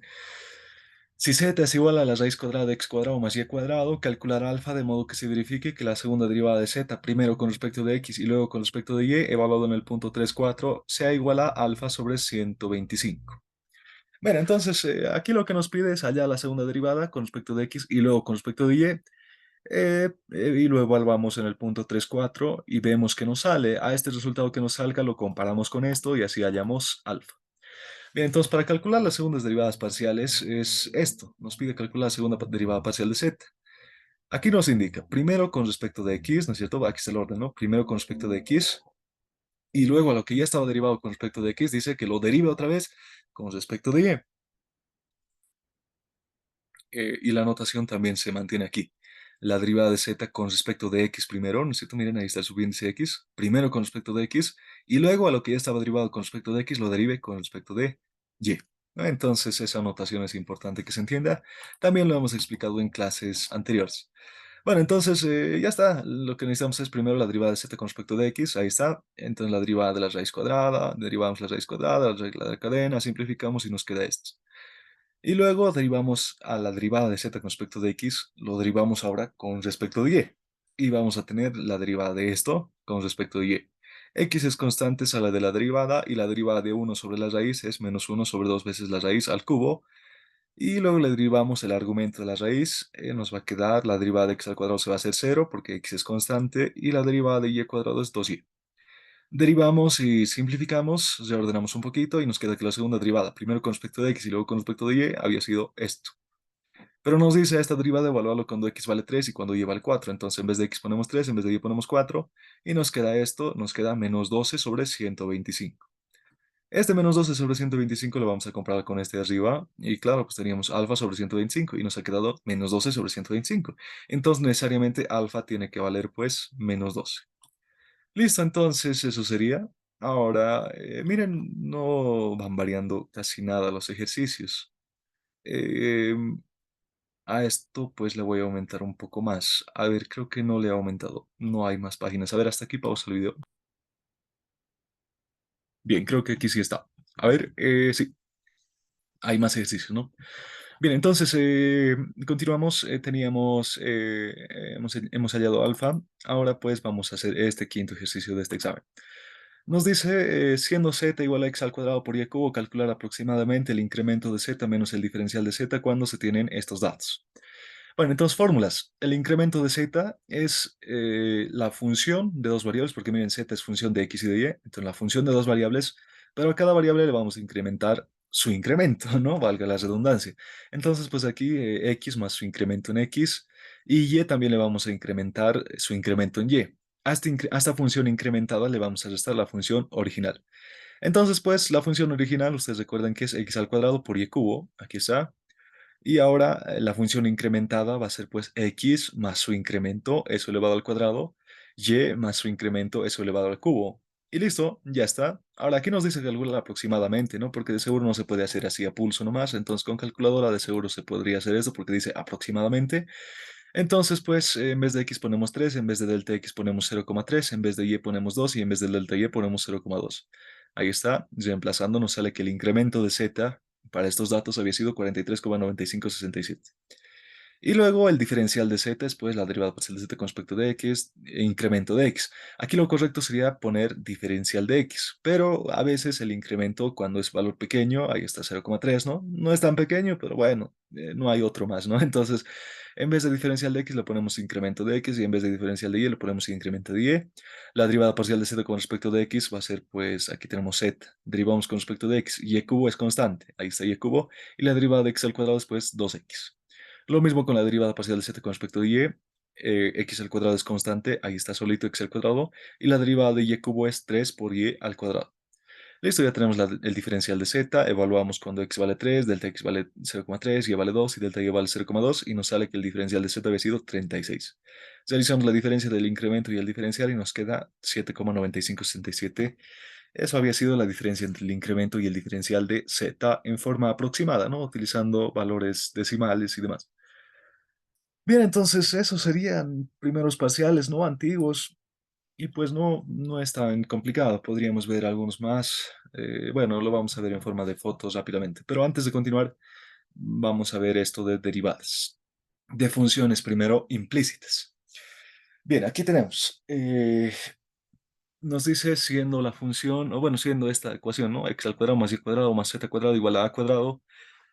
si z es igual a la raíz cuadrada de x cuadrado más y cuadrado, calcular alfa de modo que se verifique que la segunda derivada de z, primero con respecto de x y luego con respecto de y, evaluado en el punto 3,4, sea igual a alfa sobre 125. Bueno, entonces aquí lo que nos pide es hallar la segunda derivada con respecto de x y luego con respecto de y lo evaluamos en el punto 3,4 y vemos que nos sale. A este resultado que nos salga lo comparamos con esto y así hallamos alfa. Bien, entonces para calcular las segundas derivadas parciales es esto. Nos pide calcular la segunda derivada parcial de z. Aquí nos indica, primero con respecto de x, ¿no es cierto? Aquí está el orden, ¿no? Primero con respecto de x y luego a lo que ya estaba derivado con respecto de x, dice que lo derive otra vez con respecto de y. Y la notación también se mantiene aquí. la derivada de z con respecto de x primero, ¿no es cierto? Miren, ahí está el subíndice x, primero con respecto de x, y luego a lo que ya estaba derivado con respecto de x, lo derive con respecto de y, ¿no? Entonces, esa notación es importante que se entienda. También lo hemos explicado en clases anteriores. Bueno, entonces ya está. Lo que necesitamos es primero la derivada de z con respecto de x. Ahí está. Entonces la derivada de la raíz cuadrada, derivamos la raíz cuadrada, la regla de la cadena, simplificamos y nos queda esto. Y luego derivamos a la derivada de z con respecto de x, lo derivamos ahora con respecto de y. Y vamos a tener la derivada de esto con respecto de y. X es constante, sale de la derivada, y la derivada de 1 sobre la raíz es menos 1 sobre 2 veces la raíz al cubo. Y luego le derivamos el argumento de la raíz, nos va a quedar la derivada de x al cuadrado se va a hacer 0 porque x es constante, y la derivada de y al cuadrado es 2y. Derivamos y simplificamos, reordenamos un poquito y nos queda que la segunda derivada, primero con respecto de x y luego con respecto de y, había sido esto. Pero nos dice esta derivada evaluarlo cuando x vale 3 y cuando y vale 4. Entonces en vez de x ponemos 3, en vez de y ponemos 4, y nos queda esto, nos queda menos 12 sobre 125. Este menos 12 sobre 125 lo vamos a comparar con este de arriba, y claro, pues teníamos alfa sobre 125 y nos ha quedado menos 12 sobre 125. Entonces necesariamente alfa tiene que valer pues menos 12. Listo, entonces eso sería. Ahora, miren, no van variando casi nada los ejercicios. Eh, a esto pues le voy a aumentar un poco más. A ver, creo que no le he aumentado. No hay más páginas. A ver, hasta aquí pausa el video. Bien, creo que aquí sí está. A ver, sí, hay más ejercicios, ¿no? Bien, entonces continuamos. Hemos hallado alfa. Ahora pues vamos a hacer este quinto ejercicio de este examen. Nos dice, siendo z igual a x al cuadrado por y cubo, calcular aproximadamente el incremento de z menos el diferencial de z cuando se tienen estos datos. Bueno, entonces fórmulas. El incremento de z es la función de dos variables, porque miren, z es función de x y de y, entonces la función de dos variables, pero a cada variable le vamos a incrementar su incremento, ¿no? Valga la redundancia. Entonces, pues aquí x más su incremento en x, y y también le vamos a incrementar su incremento en y. A esta función incrementada le vamos a restar la función original. Entonces, pues la función original, ustedes recuerdan que es x al cuadrado por y cubo, aquí está. Y ahora la función incrementada va a ser pues x más su incremento, eso elevado al cuadrado, y más su incremento, eso elevado al cubo. Y listo, ya está. Ahora aquí nos dice calcular aproximadamente, ¿no? Porque de seguro no se puede hacer así a pulso nomás, entonces con calculadora de seguro se podría hacer eso porque dice aproximadamente. Entonces pues en vez de x ponemos 3, en vez de delta x ponemos 0,3, en vez de y ponemos 2 y en vez de delta y ponemos 0,2. Ahí está, reemplazando nos sale que el incremento de z para estos datos había sido 43,9567. Y luego el diferencial de z es pues la derivada parcial de z con respecto de x e incremento de x. Aquí lo correcto sería poner diferencial de x, pero a veces el incremento cuando es valor pequeño, ahí está 0,3, ¿no? No es tan pequeño, pero bueno, no hay otro más, ¿no? Entonces, en vez de diferencial de x le ponemos incremento de x y en vez de diferencial de y le ponemos incremento de y. La derivada parcial de z con respecto de x va a ser pues, aquí tenemos z, derivamos con respecto de x, y cubo es constante, ahí está y cubo, y la derivada de x al cuadrado es pues 2x. Lo mismo con la derivada parcial de z con respecto de y. X al cuadrado es constante, ahí está solito x al cuadrado, y la derivada de y cubo es 3 por y al cuadrado. Listo, ya tenemos el diferencial de z, evaluamos cuando x vale 3, delta x vale 0,3, y vale 2 y delta y vale 0,2 y nos sale que el diferencial de z había sido 36. Realizamos la diferencia del incremento y el diferencial y nos queda 7,9567. Eso había sido la diferencia entre el incremento y el diferencial de z en forma aproximada, ¿no? Utilizando valores decimales y demás. Bien, entonces esos serían primeros parciales, ¿no? Antiguos. Y pues no es tan complicado. Podríamos ver algunos más. Bueno, lo vamos a ver en forma de fotos rápidamente. Pero antes de continuar, vamos a ver esto de derivadas. De funciones primero implícitas. Bien, aquí tenemos. Nos dice siendo la función, o bueno, siendo esta ecuación, ¿no? X al cuadrado más y cuadrado más z cuadrado igual a cuadrado.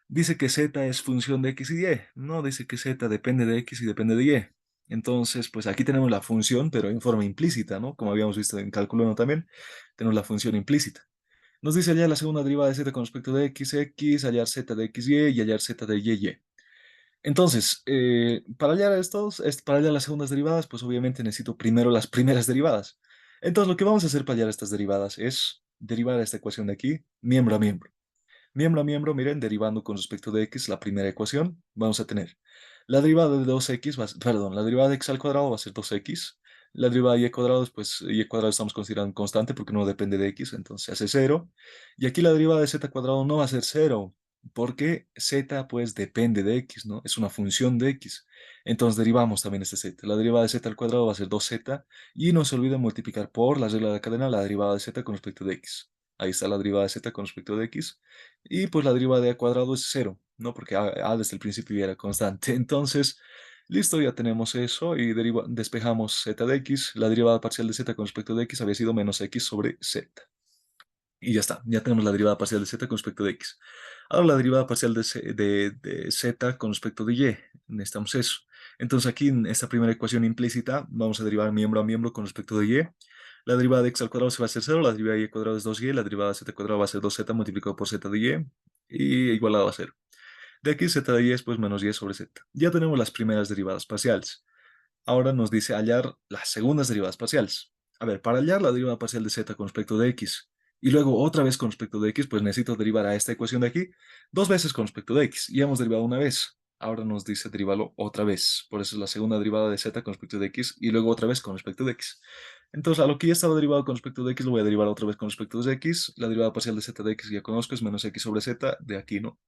Dice que z es función de x y y, no dice que z depende de x y depende de y. Entonces, pues aquí tenemos la función, pero en forma implícita, ¿no? Como habíamos visto en cálculo 1 también, tenemos la función implícita. Nos dice hallar la segunda derivada de z con respecto de x, x, hallar z de x, y hallar z de y, y. Entonces, para hallar para hallar las segundas derivadas, pues obviamente necesito primero las primeras derivadas. Entonces, lo que vamos a hacer para hallar estas derivadas es derivar esta ecuación de aquí, miembro a miembro. Miembro a miembro, miren, derivando con respecto de x la primera ecuación, vamos a tener La derivada de 2x perdón, la derivada de x al cuadrado va a ser 2x. La derivada de y cuadrado, pues y cuadrado estamos considerando constante porque no depende de x, entonces se hace cero. Y aquí la derivada de z cuadrado no va a ser cero, porque z pues depende de x, ¿no? Es una función de x. Entonces derivamos también este z. La derivada de z al cuadrado va a ser 2z. Y no se olviden multiplicar por la regla de la cadena la derivada de z con respecto de x. Ahí está la derivada de z con respecto de x. Y pues la derivada de a cuadrado es cero, ¿no? Porque a desde el principio ya era constante. Entonces, listo, ya tenemos eso y despejamos z de x. La derivada parcial de z con respecto de x había sido menos x sobre z. Y ya está, ya tenemos la derivada parcial de z con respecto de x. Ahora la derivada parcial de z con respecto de y. Necesitamos eso. Entonces aquí en esta primera ecuación implícita vamos a derivar miembro a miembro con respecto de y. La derivada de x al cuadrado se va a hacer cero, la derivada de y cuadrado es 2y, la derivada de z cuadrado va a ser 2z multiplicado por z de y igualado a cero. De aquí z de y es pues menos y sobre z. Ya tenemos las primeras derivadas parciales. Ahora nos dice hallar las segundas derivadas parciales. A ver, para hallar la derivada parcial de z con respecto de x y luego otra vez con respecto de x, pues necesito derivar a esta ecuación de aquí dos veces con respecto de x. Ya hemos derivado una vez. Ahora nos dice derivarlo otra vez. Por eso es la segunda derivada de z con respecto de x y luego otra vez con respecto de x. Entonces, a lo que ya estaba derivado con respecto de x, lo voy a derivar otra vez con respecto de x. La derivada parcial de z de x que ya conozco es menos x sobre z, de aquí no.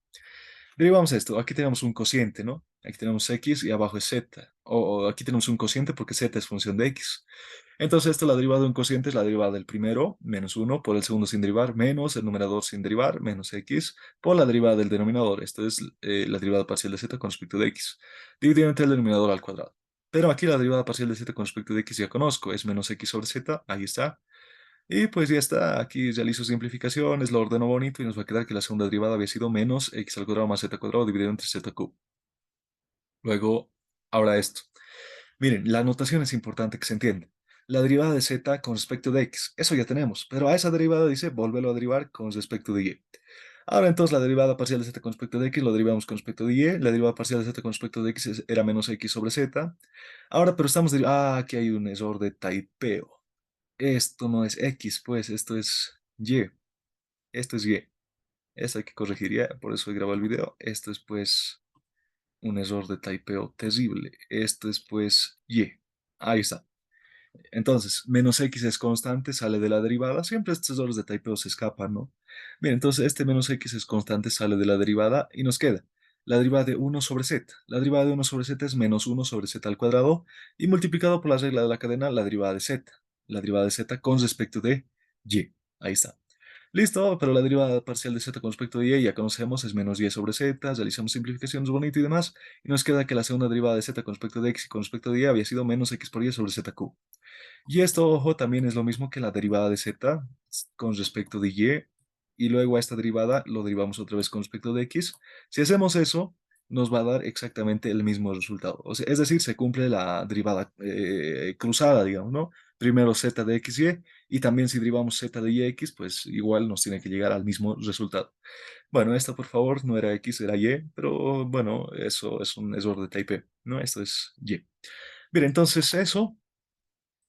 Derivamos esto. Aquí tenemos un cociente, ¿no? Aquí tenemos x y abajo es z. O aquí tenemos un cociente porque z es función de x. Entonces, esto, la derivada de un cociente es la derivada del primero, menos uno por el segundo sin derivar, menos el numerador sin derivar, menos x, por la derivada del denominador. Esto es la derivada parcial de z con respecto de x, dividido entre el denominador al cuadrado. Pero aquí la derivada parcial de z con respecto de x ya conozco, es menos x sobre z, ahí está. Y pues ya está, aquí realizo simplificaciones, lo ordeno bonito y nos va a quedar que la segunda derivada había sido menos x al cuadrado más z cuadrado dividido entre z cubo. Luego, ahora esto. Miren, la notación es importante que se entienda. La derivada de z con respecto de x, eso ya tenemos, pero a esa derivada dice, volverlo a derivar con respecto de y. Ahora entonces la derivada parcial de z con respecto de x lo derivamos con respecto de y, la derivada parcial de z con respecto de x era menos x sobre z. Ahora, pero aquí hay un error de taipeo. Esto no es x, pues esto es y. Esto es y. Esto hay que corregir ya, por eso he grabado el video. Esto es pues un error de taipeo terrible. Esto es pues y. Ahí está. Entonces, menos x es constante, sale de la derivada. Siempre estos errores de typeo se escapan, ¿no? Bien, entonces este menos x es constante, sale de la derivada y nos queda la derivada de uno sobre z. La derivada de uno sobre z es menos uno sobre z al cuadrado y multiplicado por la regla de la cadena, la derivada de z. La derivada de z con respecto de y. Ahí está. Listo, pero la derivada parcial de z con respecto de y ya conocemos, es menos y sobre z, realizamos simplificaciones bonito y demás, y nos queda que la segunda derivada de z con respecto de x y con respecto de y había sido menos x por y sobre z cubo. Y esto, ojo, también es lo mismo que la derivada de z con respecto de y luego a esta derivada lo derivamos otra vez con respecto de x. Si hacemos eso, nos va a dar exactamente el mismo resultado. O sea, es decir, se cumple la derivada cruzada, digamos, ¿no? Primero z de x y también si derivamos z de x, pues igual nos tiene que llegar al mismo resultado. Bueno, esto por favor no era x, era y, pero bueno, eso es un error de type, ¿no? Esto es y. Bien, entonces eso.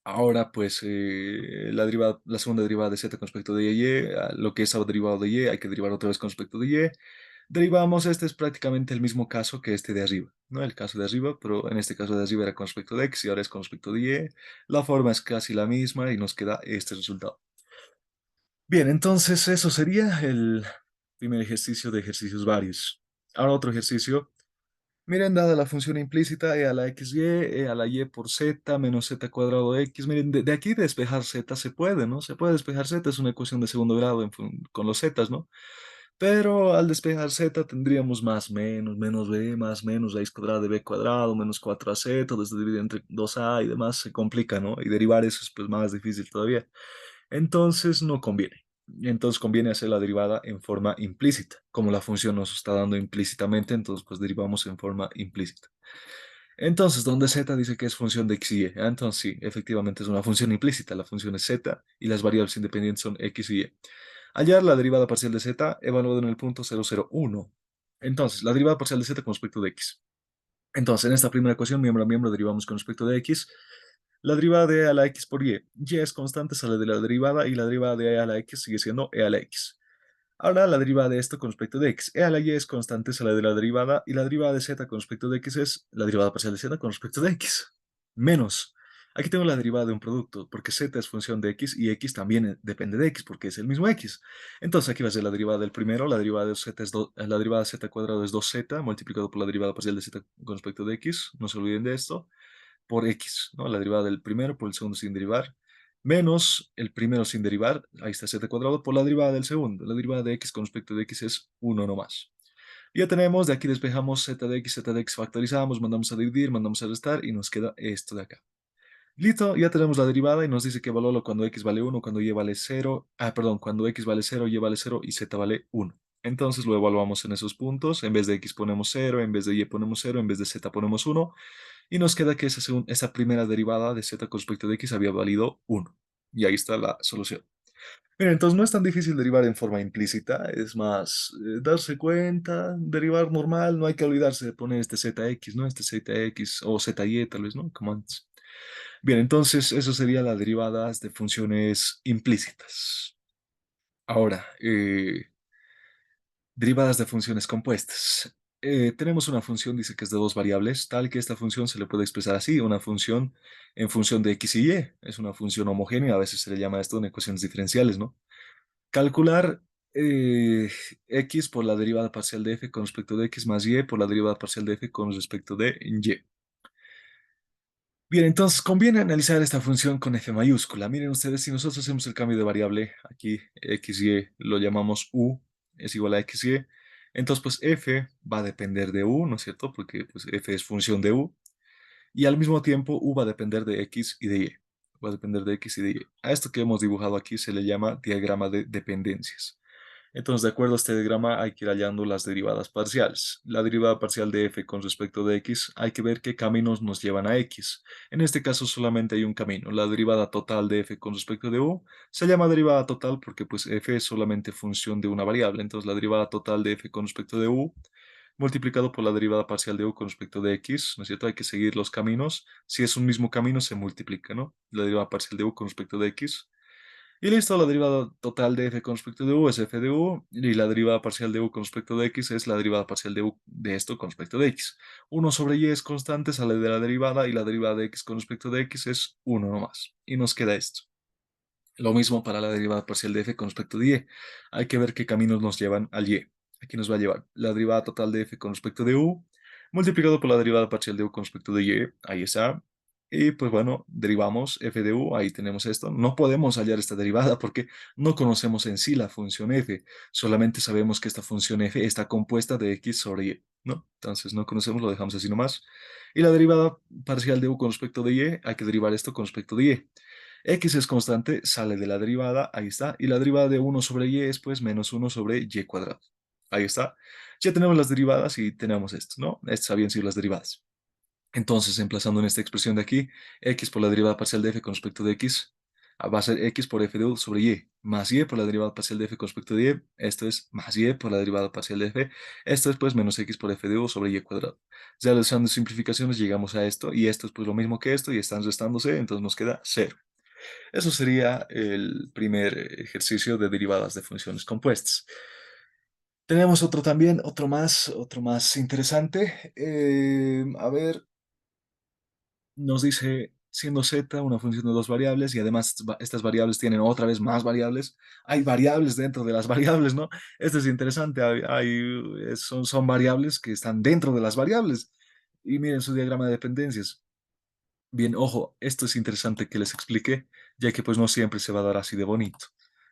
Ahora, pues, la segunda derivada de z con respecto de y, lo que es derivado de y, hay que derivar otra vez con respecto de y. Derivamos, este es prácticamente el mismo caso que este de arriba, ¿no? El caso de arriba, pero en este caso de arriba era con respecto de x y ahora es con respecto de y. La forma es casi la misma y nos queda este resultado. Bien, entonces eso sería el primer ejercicio de ejercicios varios. Ahora otro ejercicio. Miren, dada la función implícita e a la xy, e a la y por z menos z cuadrado x, miren, de aquí despejar z se puede, ¿no? Se puede despejar z, es una ecuación de segundo grado con los zetas, ¿no? Pero al despejar z tendríamos más menos, menos b, más menos raíz cuadrada de b cuadrado, menos 4ac, todo esto divide entre 2a y demás, se complica, ¿no? Y derivar eso es pues más difícil todavía. Entonces no conviene. Entonces conviene hacer la derivada en forma implícita. Como la función nos está dando implícitamente, entonces pues derivamos en forma implícita. Entonces, donde z dice que es función de x y y, entonces sí, efectivamente es una función implícita. La función es z y las variables independientes son x y y. Hallar la derivada parcial de z evaluado en el punto 001. Entonces, la derivada parcial de z con respecto de x. Entonces, en esta primera ecuación, miembro a miembro, derivamos con respecto de x. La derivada de e a la x por y. Y es constante, sale de la derivada y la derivada de e a la x sigue siendo e a la x. Ahora la derivada de esto con respecto de x. La y es constante, sale de la derivada, y la derivada de z con respecto de x es la derivada parcial de z con respecto de x. Menos. Aquí tengo la derivada de un producto, porque z es función de x y x también depende de x, porque es el mismo x. Entonces aquí va a ser la derivada del primero, la derivada de z es la derivada de z cuadrado es 2z, multiplicado por la derivada parcial de z con respecto de x, no se olviden de esto, por x, ¿no? La derivada del primero por el segundo sin derivar, menos el primero sin derivar, ahí está z cuadrado, por la derivada del segundo. La derivada de x con respecto de x es 1 nomás. Ya tenemos, de aquí despejamos z de x factorizamos, mandamos a dividir, mandamos a restar y nos queda esto de acá. Listo, ya tenemos la derivada y nos dice que evalúalo cuando x vale 1, cuando y vale 0, perdón, cuando x vale 0, y vale 0 y z vale 1. Entonces lo evaluamos en esos puntos, en vez de x ponemos 0, en vez de y ponemos 0, en vez de z ponemos 1, y nos queda que esa primera derivada de z con respecto de x había valido 1. Y ahí está la solución. Miren, entonces no es tan difícil derivar en forma implícita, es más darse cuenta, derivar normal, no hay que olvidarse de poner este zx, ¿no? Este zx o zy tal vez, ¿no? Como antes. Bien, entonces eso sería las derivadas de funciones implícitas. Ahora, derivadas de funciones compuestas. Tenemos una función, dice que es de dos variables, tal que esta función se le puede expresar así, una función en función de x y y. Es una función homogénea, a veces se le llama esto en ecuaciones diferenciales, ¿no? Calcular x por la derivada parcial de f con respecto de x más y por la derivada parcial de f con respecto de y. Bien, entonces conviene analizar esta función con f mayúscula. Miren ustedes, si nosotros hacemos el cambio de variable, aquí x, y lo llamamos u, es igual a x, y, entonces pues f va a depender de u, ¿no es cierto? Porque pues f es función de u, y al mismo tiempo u va a depender de x y de y. Va a depender de x y de y. A esto que hemos dibujado aquí se le llama diagrama de dependencias. Entonces, de acuerdo a este diagrama, hay que ir hallando las derivadas parciales. La derivada parcial de f con respecto de x, hay que ver qué caminos nos llevan a x. En este caso solamente hay un camino. La derivada total de f con respecto de u se llama derivada total porque pues f es solamente función de una variable. Entonces, la derivada total de f con respecto de u multiplicado por la derivada parcial de u con respecto de x, ¿no es cierto? Hay que seguir los caminos. Si es un mismo camino, se multiplica, ¿no? La derivada parcial de u con respecto de x. Y listo, la derivada total de f con respecto de u es f de u, y la derivada parcial de u con respecto de x es la derivada parcial de u de esto con respecto de x. 1 sobre y es constante, sale de la derivada, y la derivada de x con respecto de x es 1 nomás. Y nos queda esto. Lo mismo para la derivada parcial de f con respecto de y. Hay que ver qué caminos nos llevan al y. Aquí nos va a llevar la derivada total de f con respecto de u, multiplicado por la derivada parcial de u con respecto de y. Ahí está. Y pues bueno, derivamos f de u, ahí tenemos esto. No podemos hallar esta derivada porque no conocemos en sí la función f. Solamente sabemos que esta función f está compuesta de x sobre y, ¿no? Entonces no conocemos, lo dejamos así nomás. Y la derivada parcial de u con respecto de y, hay que derivar esto con respecto de y. X es constante, sale de la derivada, ahí está, y la derivada de 1 sobre y es pues menos 1 sobre y cuadrado. Ahí está. Ya tenemos las derivadas y tenemos esto, ¿no? Estas habían sido las derivadas. Entonces, emplazando en esta expresión de aquí, x por la derivada parcial de f con respecto de x, va a ser x por f de u sobre y, más y por la derivada parcial de f con respecto de y, esto es más y por la derivada parcial de f, esto es pues menos x por f de u sobre y cuadrado. Ya realizando simplificaciones llegamos a esto, y esto es pues lo mismo que esto, y están restándose, entonces nos queda 0. Eso sería el primer ejercicio de derivadas de funciones compuestas. Tenemos otro también, otro más interesante. A ver, nos dice, siendo z una función de dos variables y además estas variables tienen otra vez más variables. Hay variables dentro de las variables, ¿no? Esto es interesante. Son variables que están dentro de las variables. Y miren su diagrama de dependencias. Bien, ojo, esto es interesante que les explique, ya que pues no siempre se va a dar así de bonito.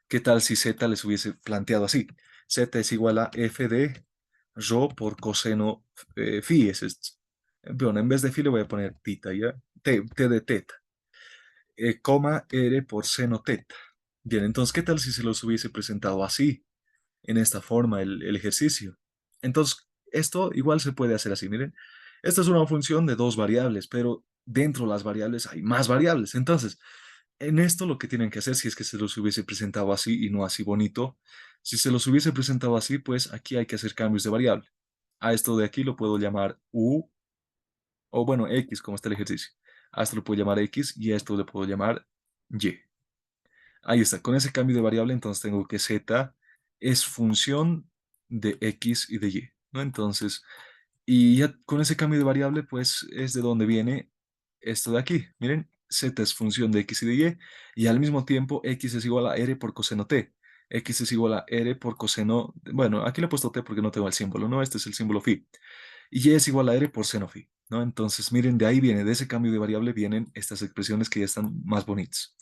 ¿Qué tal si z les hubiese planteado así? Z es igual a f de rho por coseno phi, es esto. Bueno, en vez de phi le voy a poner tita, ¿ya? T de teta, coma r por seno teta. Bien, entonces, ¿qué tal si se los hubiese presentado así, en esta forma, el ejercicio? Entonces, esto igual se puede hacer así, miren. Esta es una función de dos variables, pero dentro de las variables hay más variables. Entonces, en esto lo que tienen que hacer, si es que se los hubiese presentado así y no así bonito, si se los hubiese presentado así, pues aquí hay que hacer cambios de variable. A esto de aquí lo puedo llamar u, o bueno, x, como está el ejercicio. A esto lo puedo llamar x y a esto le puedo llamar y. Ahí está, con ese cambio de variable, entonces tengo que z es función de X y de Y, ¿no? Entonces, y ya con ese cambio de variable, pues es de donde viene esto de aquí. Miren, z es función de X y de Y al mismo tiempo X es igual a R por coseno T. X es igual a R por coseno, bueno, aquí le he puesto T porque no tengo el símbolo, ¿no? Este es el símbolo phi. Y Y es igual a R por seno phi, ¿no? Entonces, miren, de ahí viene, de ese cambio de variable vienen estas expresiones que ya están más bonitas.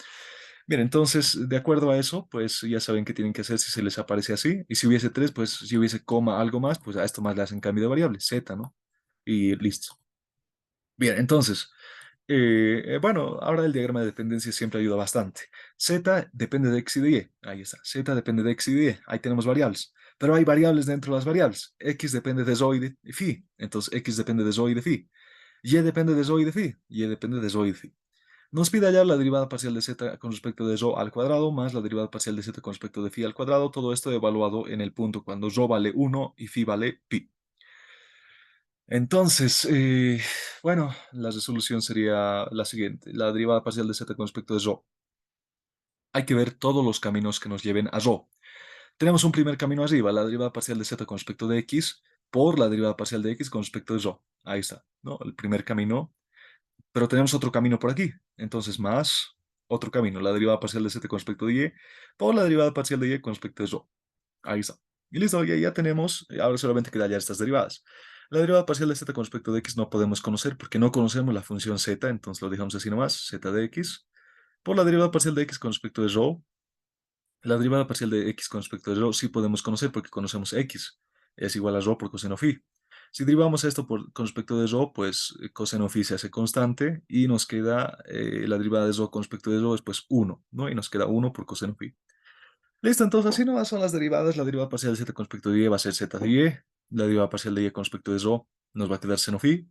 Bien, entonces, de acuerdo a eso, pues ya saben qué tienen que hacer si se les aparece así. Y si hubiese tres, pues si hubiese coma algo más, pues a esto más le hacen cambio de variable, z, ¿no? Y listo. Bien, entonces, bueno, ahora el diagrama de dependencia siempre ayuda bastante. Z depende de x y de y. Ahí está. Z depende de x y de y. Ahí tenemos variables. Pero hay variables dentro de las variables. X depende de zo y de phi. Entonces, x depende de zo y de phi. Y depende de zo y de phi. Y depende de zo y de phi. Nos pide hallar la derivada parcial de z con respecto de rho al cuadrado más la derivada parcial de z con respecto de phi al cuadrado. Todo esto evaluado en el punto cuando rho vale 1 y phi vale pi. Entonces, bueno, la resolución sería la siguiente. La derivada parcial de z con respecto de rho. Hay que ver todos los caminos que nos lleven a rho. Tenemos un primer camino arriba, la derivada parcial de z con respecto de x por la derivada parcial de x con respecto de rho. Ahí está, ¿no? El primer camino, pero tenemos otro camino por aquí. Entonces, más otro camino, la derivada parcial de z con respecto de y por la derivada parcial de y con respecto de rho. Ahí está. Y listo, ya tenemos, ahora solamente queda hallar estas derivadas. La derivada parcial de z con respecto de x no podemos conocer porque no conocemos la función z, entonces lo dejamos así nomás, z de x. Por la derivada parcial de x con respecto de rho, la derivada parcial de x con respecto de rho sí podemos conocer porque conocemos x, es igual a rho por coseno phi. Si derivamos esto con respecto de rho, pues coseno phi se hace constante y nos queda la derivada de rho con respecto de rho es pues 1, ¿no? Y nos queda 1 por coseno phi. Listo, entonces así nomás son las derivadas. La derivada parcial de z con respecto de y va a ser z de y. La derivada parcial de y con respecto de rho nos va a quedar seno phi.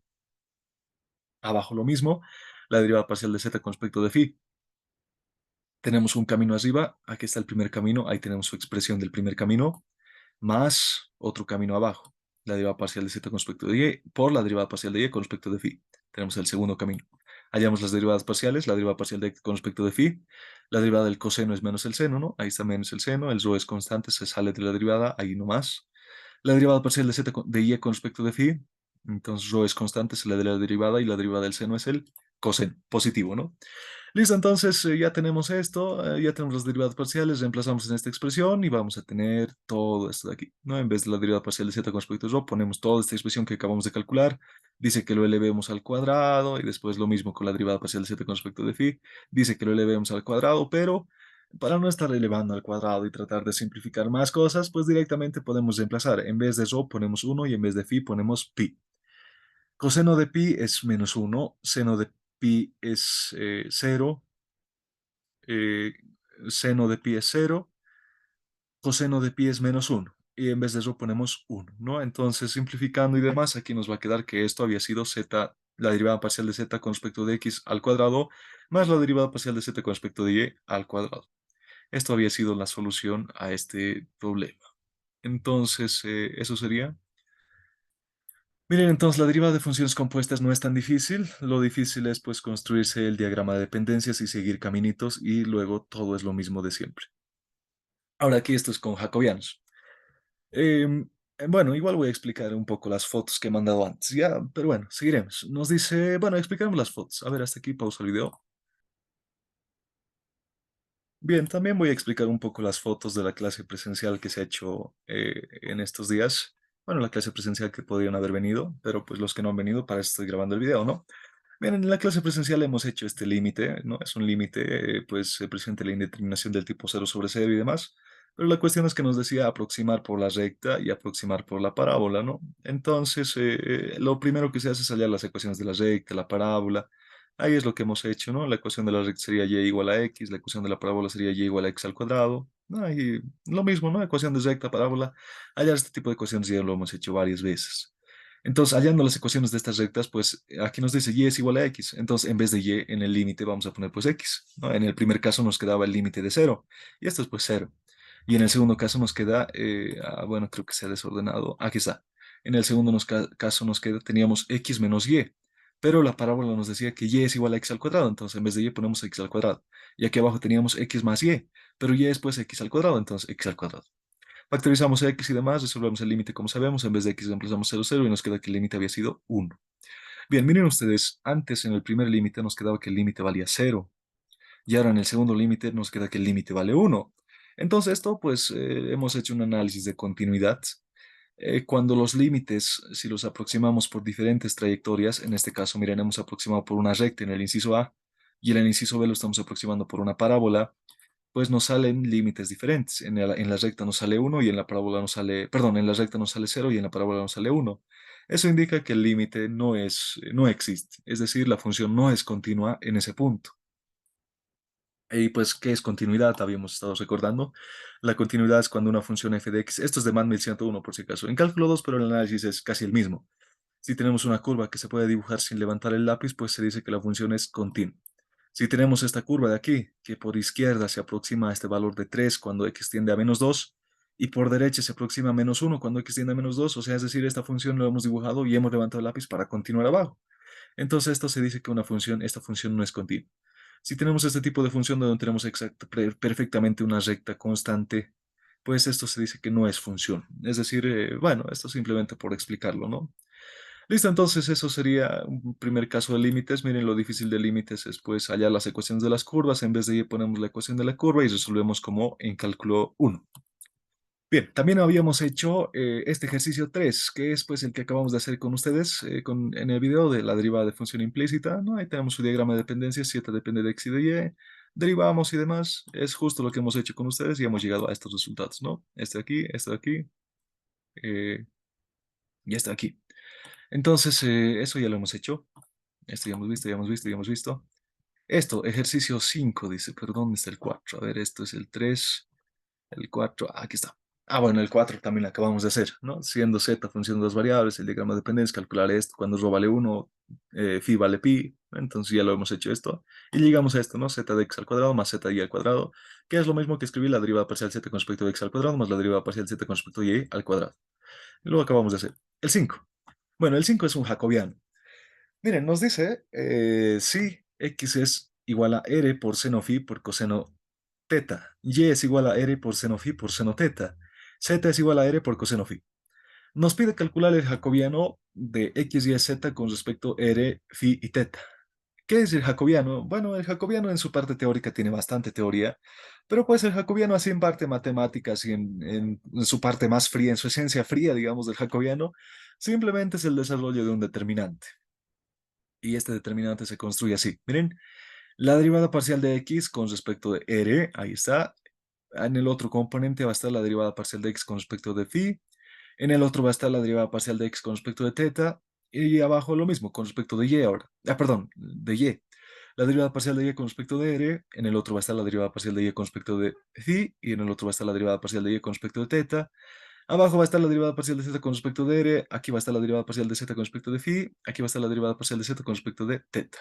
Abajo lo mismo. La derivada parcial de z con respecto de phi. Tenemos un camino arriba. Aquí está el primer camino. Ahí tenemos su expresión del primer camino. Más otro camino abajo. La derivada parcial de z con respecto de y por la derivada parcial de y con respecto de phi. Tenemos el segundo camino. Hallamos las derivadas parciales. La derivada parcial de x con respecto de phi. La derivada del coseno es menos el seno, ¿no? Ahí está menos el seno. El rho es constante, se sale de la derivada. Ahí no más. La derivada parcial de de y con respecto de phi. Entonces rho es constante, se le da la derivada y la derivada del seno es el coseno positivo, ¿no? Listo, entonces ya tenemos esto, ya tenemos las derivadas parciales, reemplazamos en esta expresión y vamos a tener todo esto de aquí, ¿no? En vez de la derivada parcial de z con respecto a rho, ponemos toda esta expresión que acabamos de calcular, dice que lo elevemos al cuadrado y después lo mismo con la derivada parcial de z con respecto de phi, dice que lo elevemos al cuadrado, pero para no estar elevando al cuadrado y tratar de simplificar más cosas, pues directamente podemos reemplazar, en vez de rho ponemos 1 y en vez de phi ponemos pi. Coseno de pi es menos 1, seno de pi es 0, eh, seno de pi es 0, coseno de pi es menos 1. Y en vez de eso ponemos 1, ¿no? Entonces, simplificando y demás, aquí nos va a quedar que esto había sido z, la derivada parcial de z con respecto de x al cuadrado, más la derivada parcial de z con respecto de y al cuadrado. Esto había sido la solución a este problema. Entonces, eso sería. Miren, entonces la derivada de funciones compuestas no es tan difícil. Lo difícil es pues construirse el diagrama de dependencias y seguir caminitos y luego todo es lo mismo de siempre. Ahora aquí esto es con jacobianos. Em, bueno, igual voy a explicar un poco las fotos que he mandado antes, ya, pero bueno, seguiremos. Nos dice, bueno, explicaremos las fotos. A ver, hasta aquí pausa el video. Bien, también voy a explicar un poco las fotos de la clase presencial que se ha hecho en estos días. Bueno, la clase presencial que podrían haber venido, pero pues los que no han venido, para eso estoy grabando el video, ¿no? Bien, en la clase presencial hemos hecho este límite, ¿no? Es un límite, pues se presenta la indeterminación del tipo 0/0 y demás, pero la cuestión es que nos decía aproximar por la recta y aproximar por la parábola, ¿no? Entonces, lo primero que se hace es hallar las ecuaciones de la recta, la parábola, ahí es lo que hemos hecho, ¿no? La ecuación de la recta sería y igual a x, la ecuación de la parábola sería y igual a x al cuadrado, ¿no? Y lo mismo, ¿no? Ecuación de recta, parábola, hallar este tipo de ecuaciones ya lo hemos hecho varias veces. Entonces, hallando las ecuaciones de estas rectas, pues aquí nos dice y es igual a x. Entonces, en vez de y en el límite, vamos a poner pues x, ¿no? En el primer caso nos quedaba el límite de cero, y esto es pues cero. Y en el segundo caso nos queda, bueno, creo que se ha desordenado. Aquí está. En el segundo caso nos queda, teníamos x menos y, pero la parábola nos decía que y es igual a x al cuadrado, entonces en vez de y ponemos x al cuadrado. Y aquí abajo teníamos x más y, pero y es pues x al cuadrado, entonces x al cuadrado. Factorizamos x y demás, resolvemos el límite como sabemos, en vez de x reemplazamos 0, 0 y nos queda que el límite había sido 1. Bien, miren ustedes, antes en el primer límite nos quedaba que el límite valía 0 y ahora en el segundo límite nos queda que el límite vale 1. Entonces esto pues hemos hecho un análisis de continuidad. Cuando los límites, si los aproximamos por diferentes trayectorias, en este caso miren, hemos aproximado por una recta en el inciso A y en el inciso B lo estamos aproximando por una parábola, pues nos salen límites diferentes. En la recta nos sale 1 y en la parábola nos sale, perdón, en la recta nos sale 0 y en la parábola nos sale 1. Eso indica que el límite no existe, es decir, la función no es continua en ese punto. Y pues, ¿qué es continuidad? Habíamos estado recordando. La continuidad es cuando una función f de x, esto es de MATLAB 101 por si acaso, en cálculo 2, pero el análisis es casi el mismo. Si tenemos una curva que se puede dibujar sin levantar el lápiz, pues se dice que la función es continua. Si tenemos esta curva de aquí, que por izquierda se aproxima a este valor de 3 cuando x tiende a menos 2, y por derecha se aproxima a menos 1 cuando x tiende a menos 2, o sea, es decir, esta función lo hemos dibujado y hemos levantado el lápiz para continuar abajo. Entonces esto se dice que esta función no es continua. Si tenemos este tipo de función donde tenemos perfectamente una recta constante, pues esto se dice que no es función. Es decir, bueno, esto simplemente por explicarlo, ¿no? Listo, entonces eso sería un primer caso de límites. Miren, lo difícil de límites es pues hallar las ecuaciones de las curvas. En vez de y ponemos la ecuación de la curva y resolvemos como en cálculo 1. Bien, también habíamos hecho este ejercicio 3, que es pues el que acabamos de hacer con ustedes en el video de la derivada de función implícita, ¿no? Ahí tenemos su diagrama de dependencia, z depende de x y de y, derivamos y demás, es justo lo que hemos hecho con ustedes y hemos llegado a estos resultados, ¿no? Este de aquí eh, y este de aquí. Entonces, eso ya lo hemos hecho, esto ya hemos visto, ya hemos visto, ya hemos visto. Esto, ejercicio 5 dice, pero ¿dónde está el 4? A ver, esto es el 3. El 4, aquí está. Ah, bueno, el 4 también lo acabamos de hacer, ¿no? Siendo z función de dos variables, el diagrama de dependencia, calcular esto, cuando rho vale 1, phi vale pi, entonces ya lo hemos hecho esto. Y llegamos a esto, ¿no? Z de x al cuadrado más z de y al cuadrado, que es lo mismo que escribir la derivada parcial z con respecto de x al cuadrado más la derivada parcial z con respecto de y al cuadrado. Y luego acabamos de hacer. El 5. Bueno, el 5 es un jacobiano. Miren, nos dice si x es igual a r por seno phi por coseno teta, y es igual a r por seno phi por seno teta, z es igual a r por coseno phi. Nos pide calcular el jacobiano de x y z con respecto a r, phi y teta. ¿Qué es el jacobiano? Bueno, el jacobiano en su parte teórica tiene bastante teoría, pero pues el jacobiano así en parte matemáticas y en su parte más fría, en su esencia fría, digamos, del jacobiano, simplemente es el desarrollo de un determinante. Y este determinante se construye así. Miren, la derivada parcial de x con respecto de r, ahí está. En el otro componente va a estar la derivada parcial de x con respecto de phi. En el otro va a estar la derivada parcial de x con respecto de teta. Y abajo lo mismo, con respecto de y ahora. Ah, perdón, de y. La derivada parcial de y con respecto de r. En el otro va a estar la derivada parcial de y con respecto de phi. Y en el otro va a estar la derivada parcial de y con respecto de teta. Abajo va a estar la derivada parcial de z con respecto de r. Aquí va a estar la derivada parcial de z con respecto de phi. Aquí va a estar la derivada parcial de z con respecto de teta.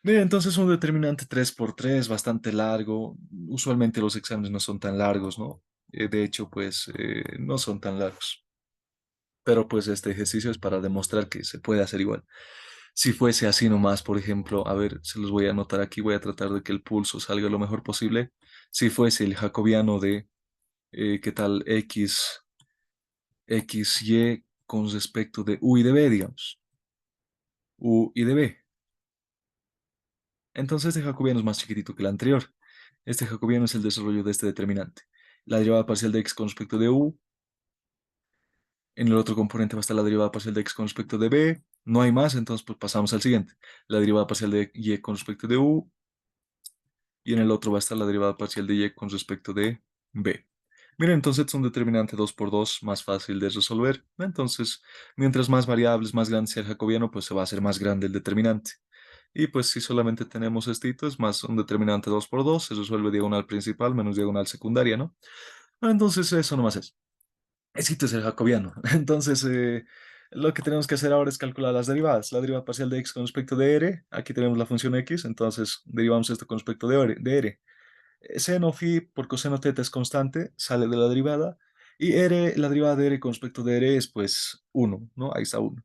Bien, entonces un determinante 3 por 3 bastante largo. Usualmente los exámenes no son tan largos, ¿no? De hecho, pues no son tan largos. Pero pues este ejercicio es para demostrar que se puede hacer igual. Si fuese así nomás, por ejemplo, a ver, se los voy a anotar aquí, voy a tratar de que el pulso salga lo mejor posible. Si fuese el jacobiano de, ¿qué tal? Y con respecto de U y de B, digamos. U y de B. Entonces este jacobiano es más chiquitito que el anterior. Este jacobiano es el desarrollo de este determinante. La derivada parcial de x con respecto de u. En el otro componente va a estar la derivada parcial de x con respecto de b. No hay más, entonces pues pasamos al siguiente. La derivada parcial de y con respecto de u. Y en el otro va a estar la derivada parcial de y con respecto de b. Miren, entonces es un determinante 2 por 2 más fácil de resolver. Entonces, mientras más variables, más grande sea el jacobiano, pues se va a hacer más grande el determinante. Y pues si solamente tenemos estito, es más un determinante 2 por 2 se resuelve diagonal principal menos diagonal secundaria, ¿no? Entonces eso nomás es. Estito es el jacobiano. Entonces lo que tenemos que hacer ahora es calcular las derivadas. La derivada parcial de x con respecto de r, aquí tenemos la función x, entonces derivamos esto con respecto de r. Seno phi por coseno teta es constante, sale de la derivada, y r, la derivada de r con respecto de r es pues 1, ¿no? Ahí está 1.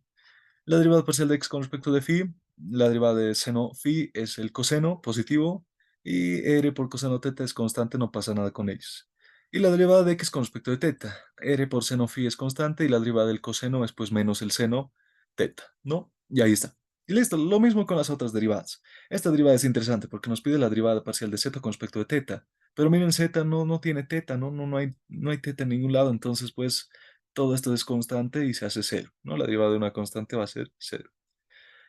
La derivada parcial de x con respecto de phi, la derivada de seno phi es el coseno positivo y r por coseno teta es constante, no pasa nada con ellos. Y la derivada de x con respecto de teta. R por seno phi es constante y la derivada del coseno es pues menos el seno teta, ¿no? Y ahí está. Y listo, lo mismo con las otras derivadas. Esta derivada es interesante porque nos pide la derivada parcial de z con respecto de teta. Pero miren, z no tiene teta, no hay teta en ningún lado, entonces pues todo esto es constante y se hace cero, ¿no? La derivada de una constante va a ser cero.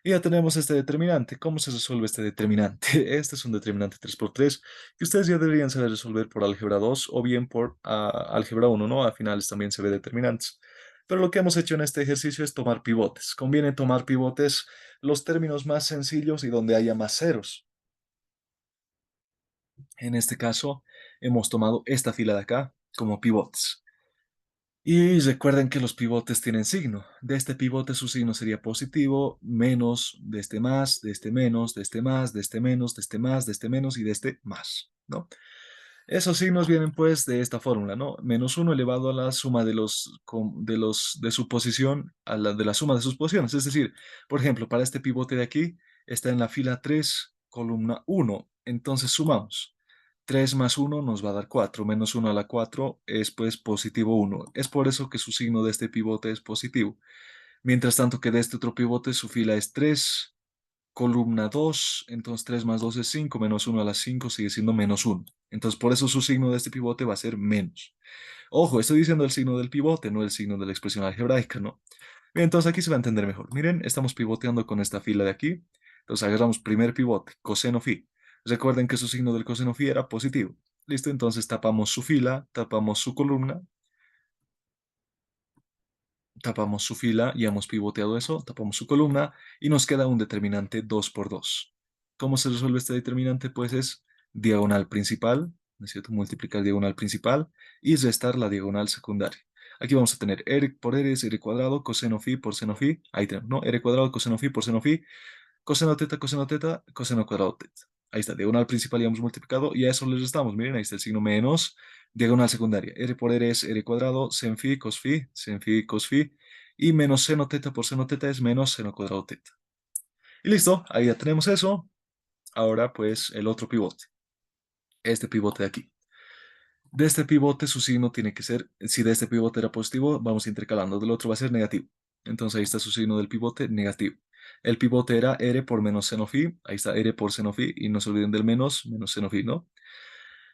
Y ya tenemos este determinante. ¿Cómo se resuelve este determinante? Este es un determinante 3 por 3 que ustedes ya deberían saber resolver por álgebra 2 o bien por álgebra 1, ¿no? A finales también se ve determinantes. Pero lo que hemos hecho en este ejercicio es tomar pivotes. Conviene tomar pivotes los términos más sencillos y donde haya más ceros. En este caso, hemos tomado esta fila de acá como pivotes. Y recuerden que los pivotes tienen signo. De este pivote su signo sería positivo, menos, de este más, de este menos, de este más, de este menos, de este más, de este menos y de este más, ¿no? Esos signos vienen pues de esta fórmula, ¿no? Menos uno elevado a la suma de su posición, de la suma de sus posiciones. Es decir, por ejemplo, para este pivote de aquí, está en la fila 3 columna uno. Entonces sumamos. 3 más uno nos va a dar 4, menos uno a la 4 es pues positivo uno. Es por eso que su signo de este pivote es positivo. Mientras tanto que de este otro pivote su fila es 3 columna 2, entonces 3 más 2 es 5, menos uno a la 5 sigue siendo menos uno. Entonces por eso su signo de este pivote va a ser menos. Ojo, estoy diciendo el signo del pivote, no el signo de la expresión algebraica, ¿no? Bien, entonces aquí se va a entender mejor. Miren, estamos pivoteando con esta fila de aquí. Entonces agarramos primer pivote, coseno phi. Recuerden que su signo del coseno phi era positivo. Listo, entonces tapamos su fila, tapamos su fila, ya hemos pivoteado eso, tapamos su columna y nos queda un determinante 2 por 2. ¿Cómo se resuelve este determinante? Pues es diagonal principal, ¿no es cierto? Multiplicar diagonal principal y restar la diagonal secundaria. Aquí vamos a tener r por r es r cuadrado, coseno phi por seno phi, ahí tenemos, ¿no? R cuadrado, coseno phi por seno phi, coseno teta, coseno cuadrado teta. Ahí está, diagonal principal ya hemos multiplicado y a eso le restamos. Miren, ahí está el signo menos, diagonal secundaria. R por R es R cuadrado, sen phi, cos phi, y menos seno teta por seno teta es menos seno cuadrado teta. Y listo, ahí ya tenemos eso. Ahora pues el otro pivote, este pivote de aquí. De este pivote su signo tiene que ser, si de este pivote era positivo, vamos intercalando, del otro va a ser negativo. Entonces ahí está su signo del pivote, negativo. El pivote era R por menos seno phi, ahí está R por seno phi, y no se olviden del menos, menos seno phi, ¿no?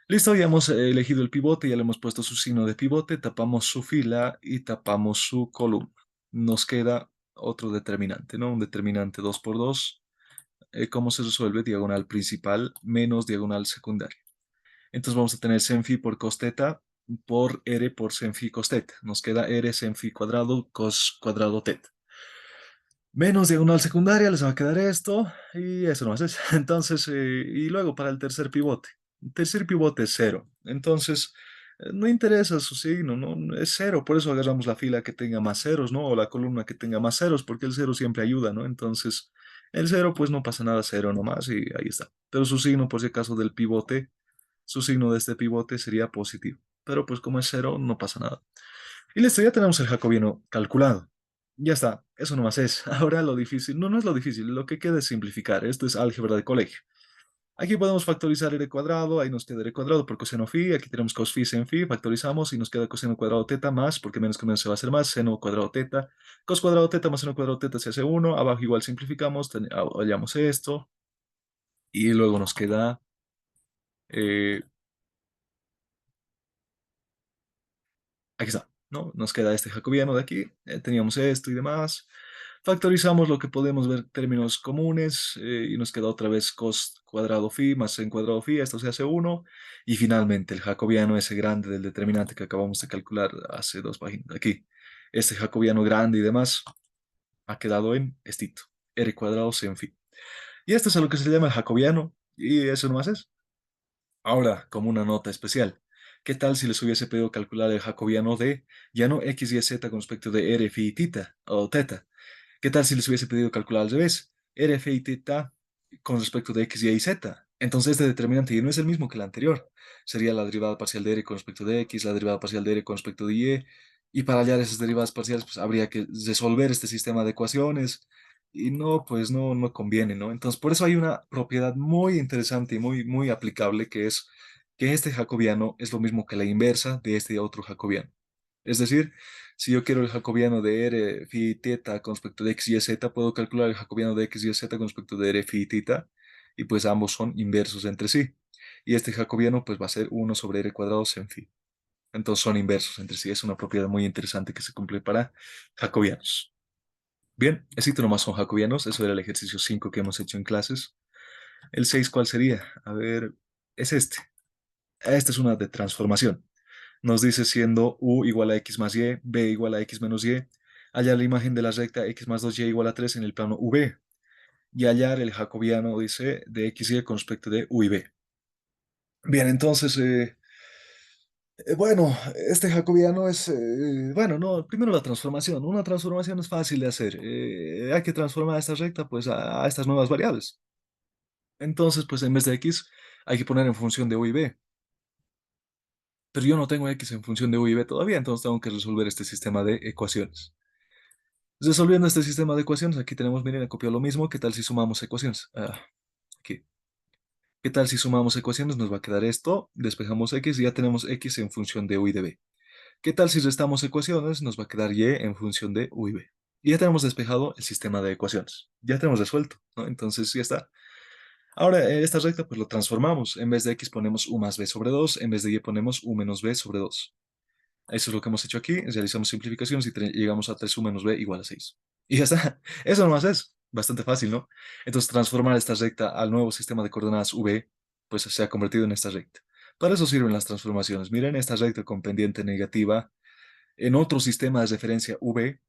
Listo, ya hemos elegido el pivote, ya le hemos puesto su signo de pivote, tapamos su fila y tapamos su columna. Nos queda otro determinante, ¿no? Un determinante 2 por 2. ¿Cómo se resuelve? Diagonal principal menos diagonal secundaria. Entonces vamos a tener sen phi por cos teta por r por sen phi cos teta. Nos queda r sen phi cuadrado cos cuadrado teta. Menos diagonal secundaria les va a quedar esto y eso nomás es. Entonces, y luego para el tercer pivote. El tercer pivote es cero. Entonces, no interesa su signo, ¿no? Es cero. Por eso agarramos la fila que tenga más ceros, ¿no? O la columna que tenga más ceros, porque el cero siempre ayuda, ¿no? Entonces, el cero, pues no pasa nada, cero nomás y ahí está. Pero su signo, por si acaso, del pivote su signo de este pivote sería positivo. Pero pues como es cero, no pasa nada. Y listo, ya tenemos el jacobiano calculado. Ya está, eso nomás es. Ahora lo difícil, no es lo difícil, lo que queda es simplificar. Esto es álgebra de colegio. Aquí podemos factorizar r cuadrado, ahí nos queda r cuadrado por coseno phi, aquí tenemos cos phi, sen phi, factorizamos y nos queda coseno cuadrado teta más, porque menos que menos se va a hacer más, seno cuadrado teta, cos cuadrado teta más seno cuadrado teta se hace 1, abajo igual simplificamos, hallamos esto, y luego nos queda eh, aquí está, ¿no? Nos queda este jacobiano de aquí, teníamos esto y demás. Factorizamos lo que podemos ver términos comunes y nos queda otra vez cos cuadrado phi más en cuadrado phi, esto se hace 1. Y finalmente el jacobiano ese grande del determinante que acabamos de calcular hace 2 páginas aquí. Este jacobiano grande y demás ha quedado en estito, r cuadrado sin phi. Y esto es a lo que se llama el jacobiano y eso nomás es. Ahora, como una nota especial, ¿qué tal si les hubiese pedido calcular el jacobiano de ya no x, y, z con respecto de r, phi y tita, o teta? ¿Qué tal si les hubiese pedido calcular al revés? R, phi y teta con respecto de x, y, z. Entonces este determinante y no es el mismo que el anterior. Sería la derivada parcial de r con respecto de x, la derivada parcial de r con respecto de y. Y para hallar esas derivadas parciales, pues habría que resolver este sistema de ecuaciones. Y no, pues no conviene, ¿no? Entonces, por eso hay una propiedad muy interesante y muy aplicable que es que este jacobiano es lo mismo que la inversa de este otro jacobiano. Es decir, si yo quiero el jacobiano de r phi teta con respecto de x y z, puedo calcular el jacobiano de x y z con respecto de r phi teta, y pues ambos son inversos entre sí. Y este jacobiano pues va a ser 1 sobre r cuadrado en phi. Entonces son inversos entre sí. Es una propiedad muy interesante que se cumple para jacobianos. Bien, ese nomás son jacobianos. Eso era el ejercicio 5 que hemos hecho en clases. El 6, ¿cuál sería? A ver, es este. Esta es una de transformación. Nos dice siendo u igual a x más y, b igual a x menos y, hallar la imagen de la recta x más 2y igual a 3 en el plano v, y hallar el jacobiano, dice, de x y con respecto de u y b. Bien, entonces, bueno, este jacobiano es, bueno, no, primero la transformación. Una transformación es fácil de hacer. Hay que transformar esta recta pues a estas nuevas variables. Entonces, pues en vez de x, hay que poner en función de u y b. Pero yo no tengo x en función de u y b todavía, entonces tengo que resolver este sistema de ecuaciones. Resolviendo este sistema de ecuaciones, aquí tenemos, miren, he copiado lo mismo. ¿Qué tal si sumamos ecuaciones? Aquí. ¿Qué tal si sumamos ecuaciones? Nos va a quedar esto, despejamos x y ya tenemos x en función de u y de b. ¿Qué tal si restamos ecuaciones? Nos va a quedar y en función de u y b. Y ya tenemos despejado el sistema de ecuaciones. Ya tenemos resuelto, ¿no? Entonces ya está. Ahora, esta recta pues lo transformamos. En vez de x ponemos u más b sobre 2, en vez de y ponemos u menos b sobre 2. Eso es lo que hemos hecho aquí. Realizamos simplificaciones y llegamos a 3u menos b igual a 6. Y ya está. Eso nomás es. Bastante fácil, ¿no? Entonces, transformar esta recta al nuevo sistema de coordenadas v, pues se ha convertido en esta recta. Para eso sirven las transformaciones. Miren esta recta con pendiente negativa en otro sistema de referencia v,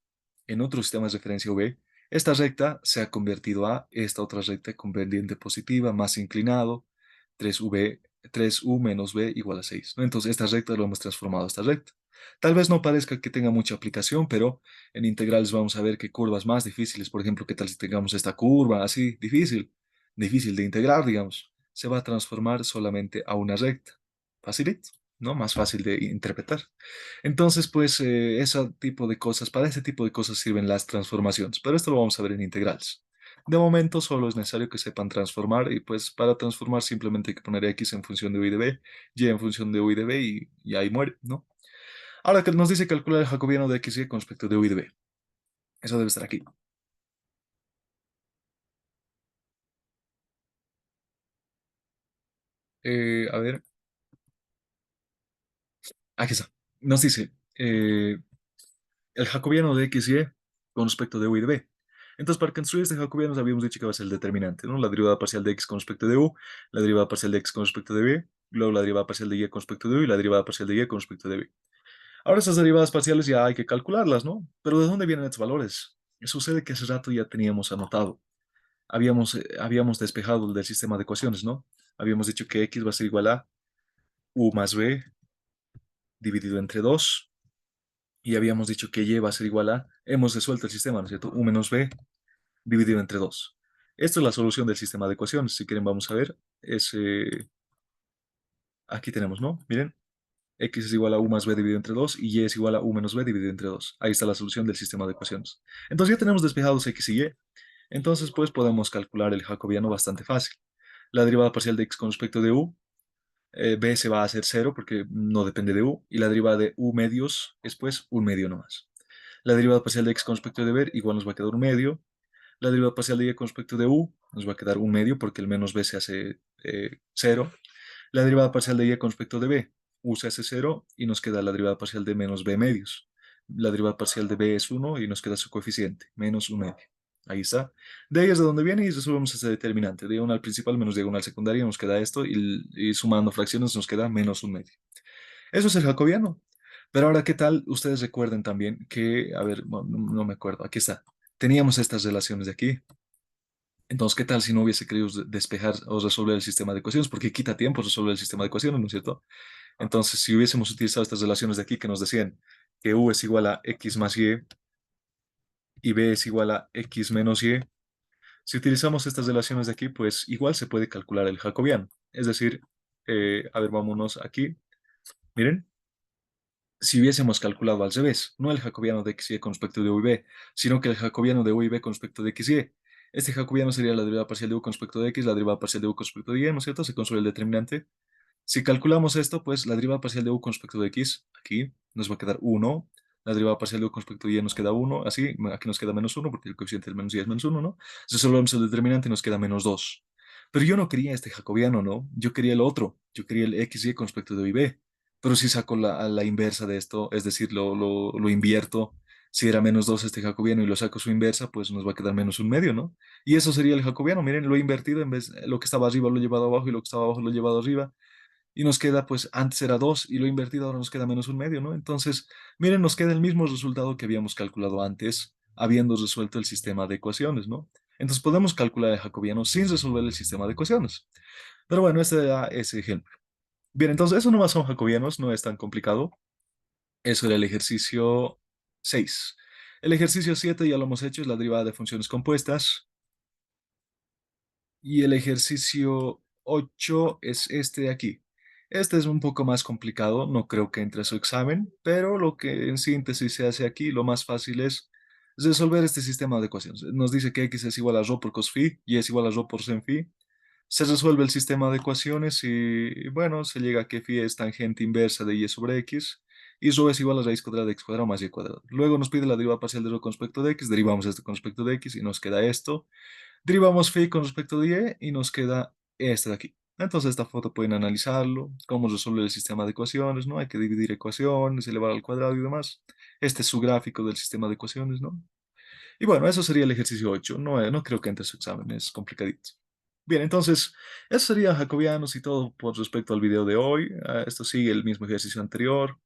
en otro sistema de referencia v, esta recta se ha convertido a esta otra recta con pendiente positiva, más inclinado, 3v, 3u menos b igual a 6, ¿no? Entonces, esta recta lo hemos transformado a esta recta. Tal vez no parezca que tenga mucha aplicación, pero en integrales vamos a ver que curvas más difíciles, por ejemplo, qué tal si tengamos esta curva así, difícil de integrar, digamos, se va a transformar solamente a una recta. Facilito, ¿no? Más fácil de interpretar. Entonces, pues, ese tipo de cosas, para ese tipo de cosas sirven las transformaciones, pero esto lo vamos a ver en integrales. De momento solo es necesario que sepan transformar y pues para transformar simplemente hay que poner x en función de u y de b, y en función de u y de b y ahí muere, ¿no? Ahora que nos dice calcular el jacobiano de x y con respecto de u y de b. Eso debe estar aquí. A ver, aquí está. Nos dice, el jacobiano de x y con respecto de u y de b. Entonces, para construir este jacobiano habíamos dicho que va a ser el determinante, ¿no? La derivada parcial de x con respecto de u, la derivada parcial de x con respecto de b, luego la derivada parcial de y con respecto de u y la derivada parcial de y con respecto de b. Ahora esas derivadas parciales ya hay que calcularlas, ¿no? Pero ¿de dónde vienen estos valores? Sucede que hace rato ya teníamos anotado. Habíamos despejado el del sistema de ecuaciones, ¿no? Habíamos dicho que x va a ser igual a u más b dividido entre 2 y habíamos dicho que y va a ser igual a, hemos resuelto el sistema, ¿no es cierto? U menos b dividido entre 2. Esta es la solución del sistema de ecuaciones. Si quieren, vamos a ver. Aquí tenemos, ¿no? Miren, x es igual a u más b dividido entre 2 y y es igual a u menos b dividido entre 2. Ahí está la solución del sistema de ecuaciones. Entonces ya tenemos despejados x y y. Entonces, pues podemos calcular el jacobiano bastante fácil. La derivada parcial de x con respecto de u, b se va a hacer 0 porque no depende de u. Y la derivada de u medios es pues un medio nomás. La derivada parcial de x con respecto de b igual nos va a quedar un medio. La derivada parcial de y con respecto de u nos va a quedar un medio porque el menos b se hace 0. La derivada parcial de y con respecto de b, u se hace 0 y nos queda la derivada parcial de menos b medios. La derivada parcial de b es 1 y nos queda su coeficiente, menos un medio. Ahí está. De ahí es de donde viene y resolvemos ese determinante. Diagonal principal menos diagonal secundaria nos queda esto y sumando fracciones nos queda menos un medio. Eso es el jacobiano. Pero ahora, ¿qué tal? Ustedes recuerden también que, a ver, no me acuerdo, aquí está. Teníamos estas relaciones de aquí. Entonces, ¿qué tal si no hubiese querido despejar o resolver el sistema de ecuaciones? Porque quita tiempo resolver el sistema de ecuaciones, ¿no es cierto? Entonces, si hubiésemos utilizado estas relaciones de aquí que nos decían que u es igual a x más y b es igual a x menos y, si utilizamos estas relaciones de aquí, pues igual se puede calcular el jacobiano. Es decir, a ver, vámonos aquí. Miren, si hubiésemos calculado al revés, no el jacobiano de x y con respecto de u y b, sino que el jacobiano de u y b con respecto de x y. Este jacobiano sería la derivada parcial de u con respecto de x, la derivada parcial de u con respecto de y, ¿no es cierto? Se construye el determinante. Si calculamos esto, pues la derivada parcial de u con respecto de x, aquí nos va a quedar 1. La derivada parcial de u con respecto de y nos queda 1. Así, aquí nos queda menos 1 porque el coeficiente del menos y es menos 1, ¿no? Si resolvemos el determinante nos queda menos 2. Pero yo no quería este jacobiano, ¿no? Yo quería el otro. Yo quería el xy con respecto de u y b. Pero si saco la inversa de esto, es decir, lo invierto, si era menos 2 este jacobiano y lo saco su inversa, pues nos va a quedar menos un medio, ¿no? Y eso sería el jacobiano. Miren, lo he invertido, en vez lo que estaba arriba lo he llevado abajo y lo que estaba abajo lo he llevado arriba y nos queda, pues antes era 2 y lo invertido ahora nos queda menos un medio, ¿no? Entonces, miren, nos queda el mismo resultado que habíamos calculado antes, habiendo resuelto el sistema de ecuaciones, ¿no? Entonces podemos calcular el jacobiano sin resolver el sistema de ecuaciones. Pero bueno, este era ese ejemplo. Bien, entonces eso nomás son jacobianos, no es tan complicado. Eso era el ejercicio 6. El ejercicio 7 ya lo hemos hecho, es la derivada de funciones compuestas. Y el ejercicio 8 es este de aquí. Este es un poco más complicado, no creo que entre a su examen, pero lo que en síntesis se hace aquí, lo más fácil es resolver este sistema de ecuaciones. Nos dice que x es igual a rho por cos phi y es igual a rho por sen phi. Se resuelve el sistema de ecuaciones y, bueno, se llega a que phi es tangente inversa de y sobre x y rho es igual a raíz cuadrada de x cuadrado más y cuadrado. Luego nos pide la derivada parcial de rho con respecto de x, derivamos esto con respecto de x y nos queda esto. Derivamos phi con respecto de y nos queda este de aquí. Entonces esta foto pueden analizarlo, cómo resolver el sistema de ecuaciones, ¿no? Hay que dividir ecuaciones, elevar al cuadrado y demás. Este es su gráfico del sistema de ecuaciones, ¿no? Y bueno, eso sería el ejercicio 8. No, no creo que entre su examen, es complicadito. Bien, entonces, eso sería jacobianos y todo por respecto al video de hoy. Esto sigue el mismo ejercicio anterior.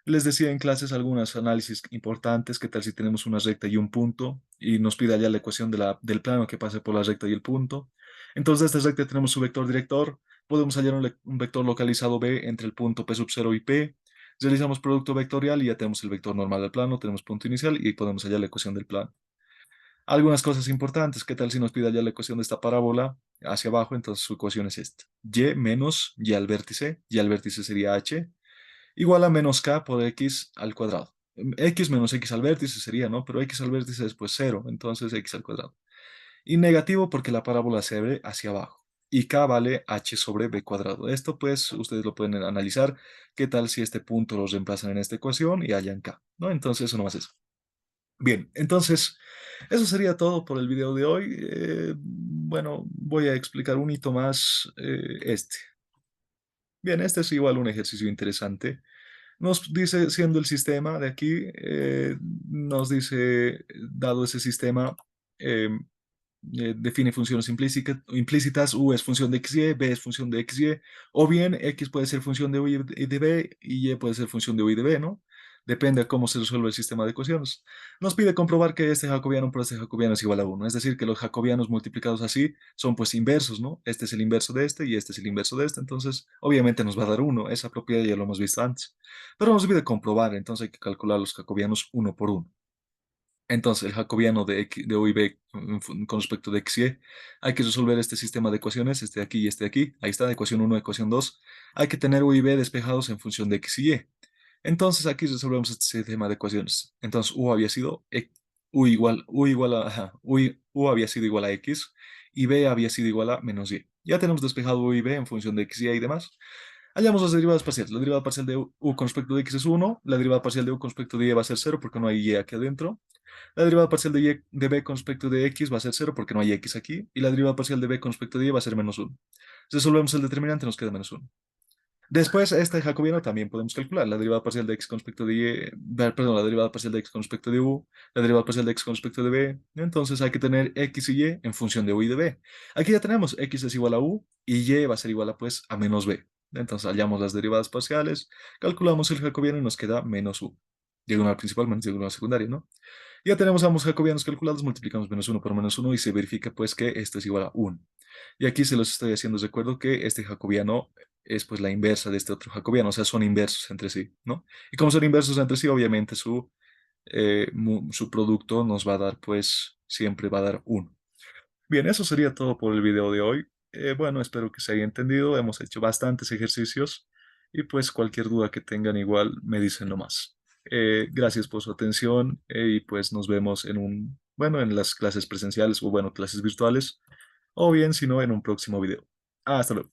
Les decía en clases algunos análisis importantes, qué tal si tenemos una recta y un punto, y nos pide allá la ecuación del plano que pase por la recta y el punto. Entonces, de esta recta tenemos su vector director, podemos hallar un vector localizado B entre el punto P sub 0 y P, realizamos producto vectorial y ya tenemos el vector normal del plano, tenemos punto inicial y podemos hallar la ecuación del plano. Algunas cosas importantes, qué tal si nos pide allá la ecuación de esta parábola hacia abajo, entonces su ecuación es esta, y menos y al vértice sería h, igual a menos k por x al cuadrado. X menos x al vértice sería, ¿no? Pero x al vértice es pues 0, entonces x al cuadrado. Y negativo porque la parábola se abre hacia abajo. Y k vale h sobre b cuadrado. Esto pues ustedes lo pueden analizar. ¿Qué tal si este punto lo reemplazan en esta ecuación y hallan k? ¿No? Entonces eso nomás es. Bien, entonces eso sería todo por el video de hoy. Bueno, voy a explicar un hito más, este. Bien, este es igual un ejercicio interesante. Nos dice, siendo el sistema de aquí, nos dice, dado ese sistema, eh, define funciones implícitas, u es función de xy, b es función de xy, o bien x puede ser función de u y de b, y y puede ser función de u y de b, ¿no? Depende de cómo se resuelve el sistema de ecuaciones. Nos pide comprobar que este jacobiano por este jacobiano es igual a 1, es decir, que los jacobianos multiplicados así son pues inversos, ¿no? Este es el inverso de este y este es el inverso de este, entonces obviamente nos va a dar 1, esa propiedad ya lo hemos visto antes. Pero nos pide comprobar, entonces hay que calcular los jacobianos uno por uno. Entonces, el jacobiano de u y b con respecto de x y, hay que resolver este sistema de ecuaciones, este de aquí y este de aquí. Ahí está, ecuación uno, ecuación 2. Hay que tener u y b despejados en función de x y y. Entonces, aquí resolvemos este sistema de ecuaciones. Entonces, u igual a, ajá, u había sido igual a x y b había sido igual a menos y. Ya tenemos despejado u y b en función de x y demás. Hallamos las derivadas parciales. La derivada parcial de u con respecto de x es 1. La derivada parcial de u con respecto de y va a ser 0 porque no hay y aquí adentro. La derivada parcial de b con respecto de x va a ser 0 porque no hay x aquí. Y la derivada parcial de b con respecto de y va a ser menos 1. Resolvemos el determinante, nos queda menos 1. Después, este jacobiano también podemos calcular la derivada parcial de x con respecto de perdón, la derivada parcial de x con respecto de u, la derivada parcial de x con respecto de b. Entonces hay que tener x y y en función de u y de b. Aquí ya tenemos x es igual a u y y va a ser igual a pues a menos b. Entonces hallamos las derivadas parciales, calculamos el jacobiano y nos queda menos u. Diagonal principal menos diagonal secundaria, ¿no? Ya tenemos ambos jacobianos calculados, multiplicamos menos uno por menos uno y se verifica pues que esto es igual a 1. Y aquí se los estoy haciendo recuerdo que este jacobiano es pues la inversa de este otro jacobiano, o sea, son inversos entre sí, ¿no? Y como son inversos entre sí, obviamente su producto nos va a dar pues, siempre va a dar 1. Bien, eso sería todo por el video de hoy. Bueno, espero que se haya entendido, hemos hecho bastantes ejercicios y pues cualquier duda que tengan igual me dicen nomás. Gracias por su atención y pues nos vemos bueno, en las clases presenciales o bueno, clases virtuales o bien si no en un próximo video. Hasta luego.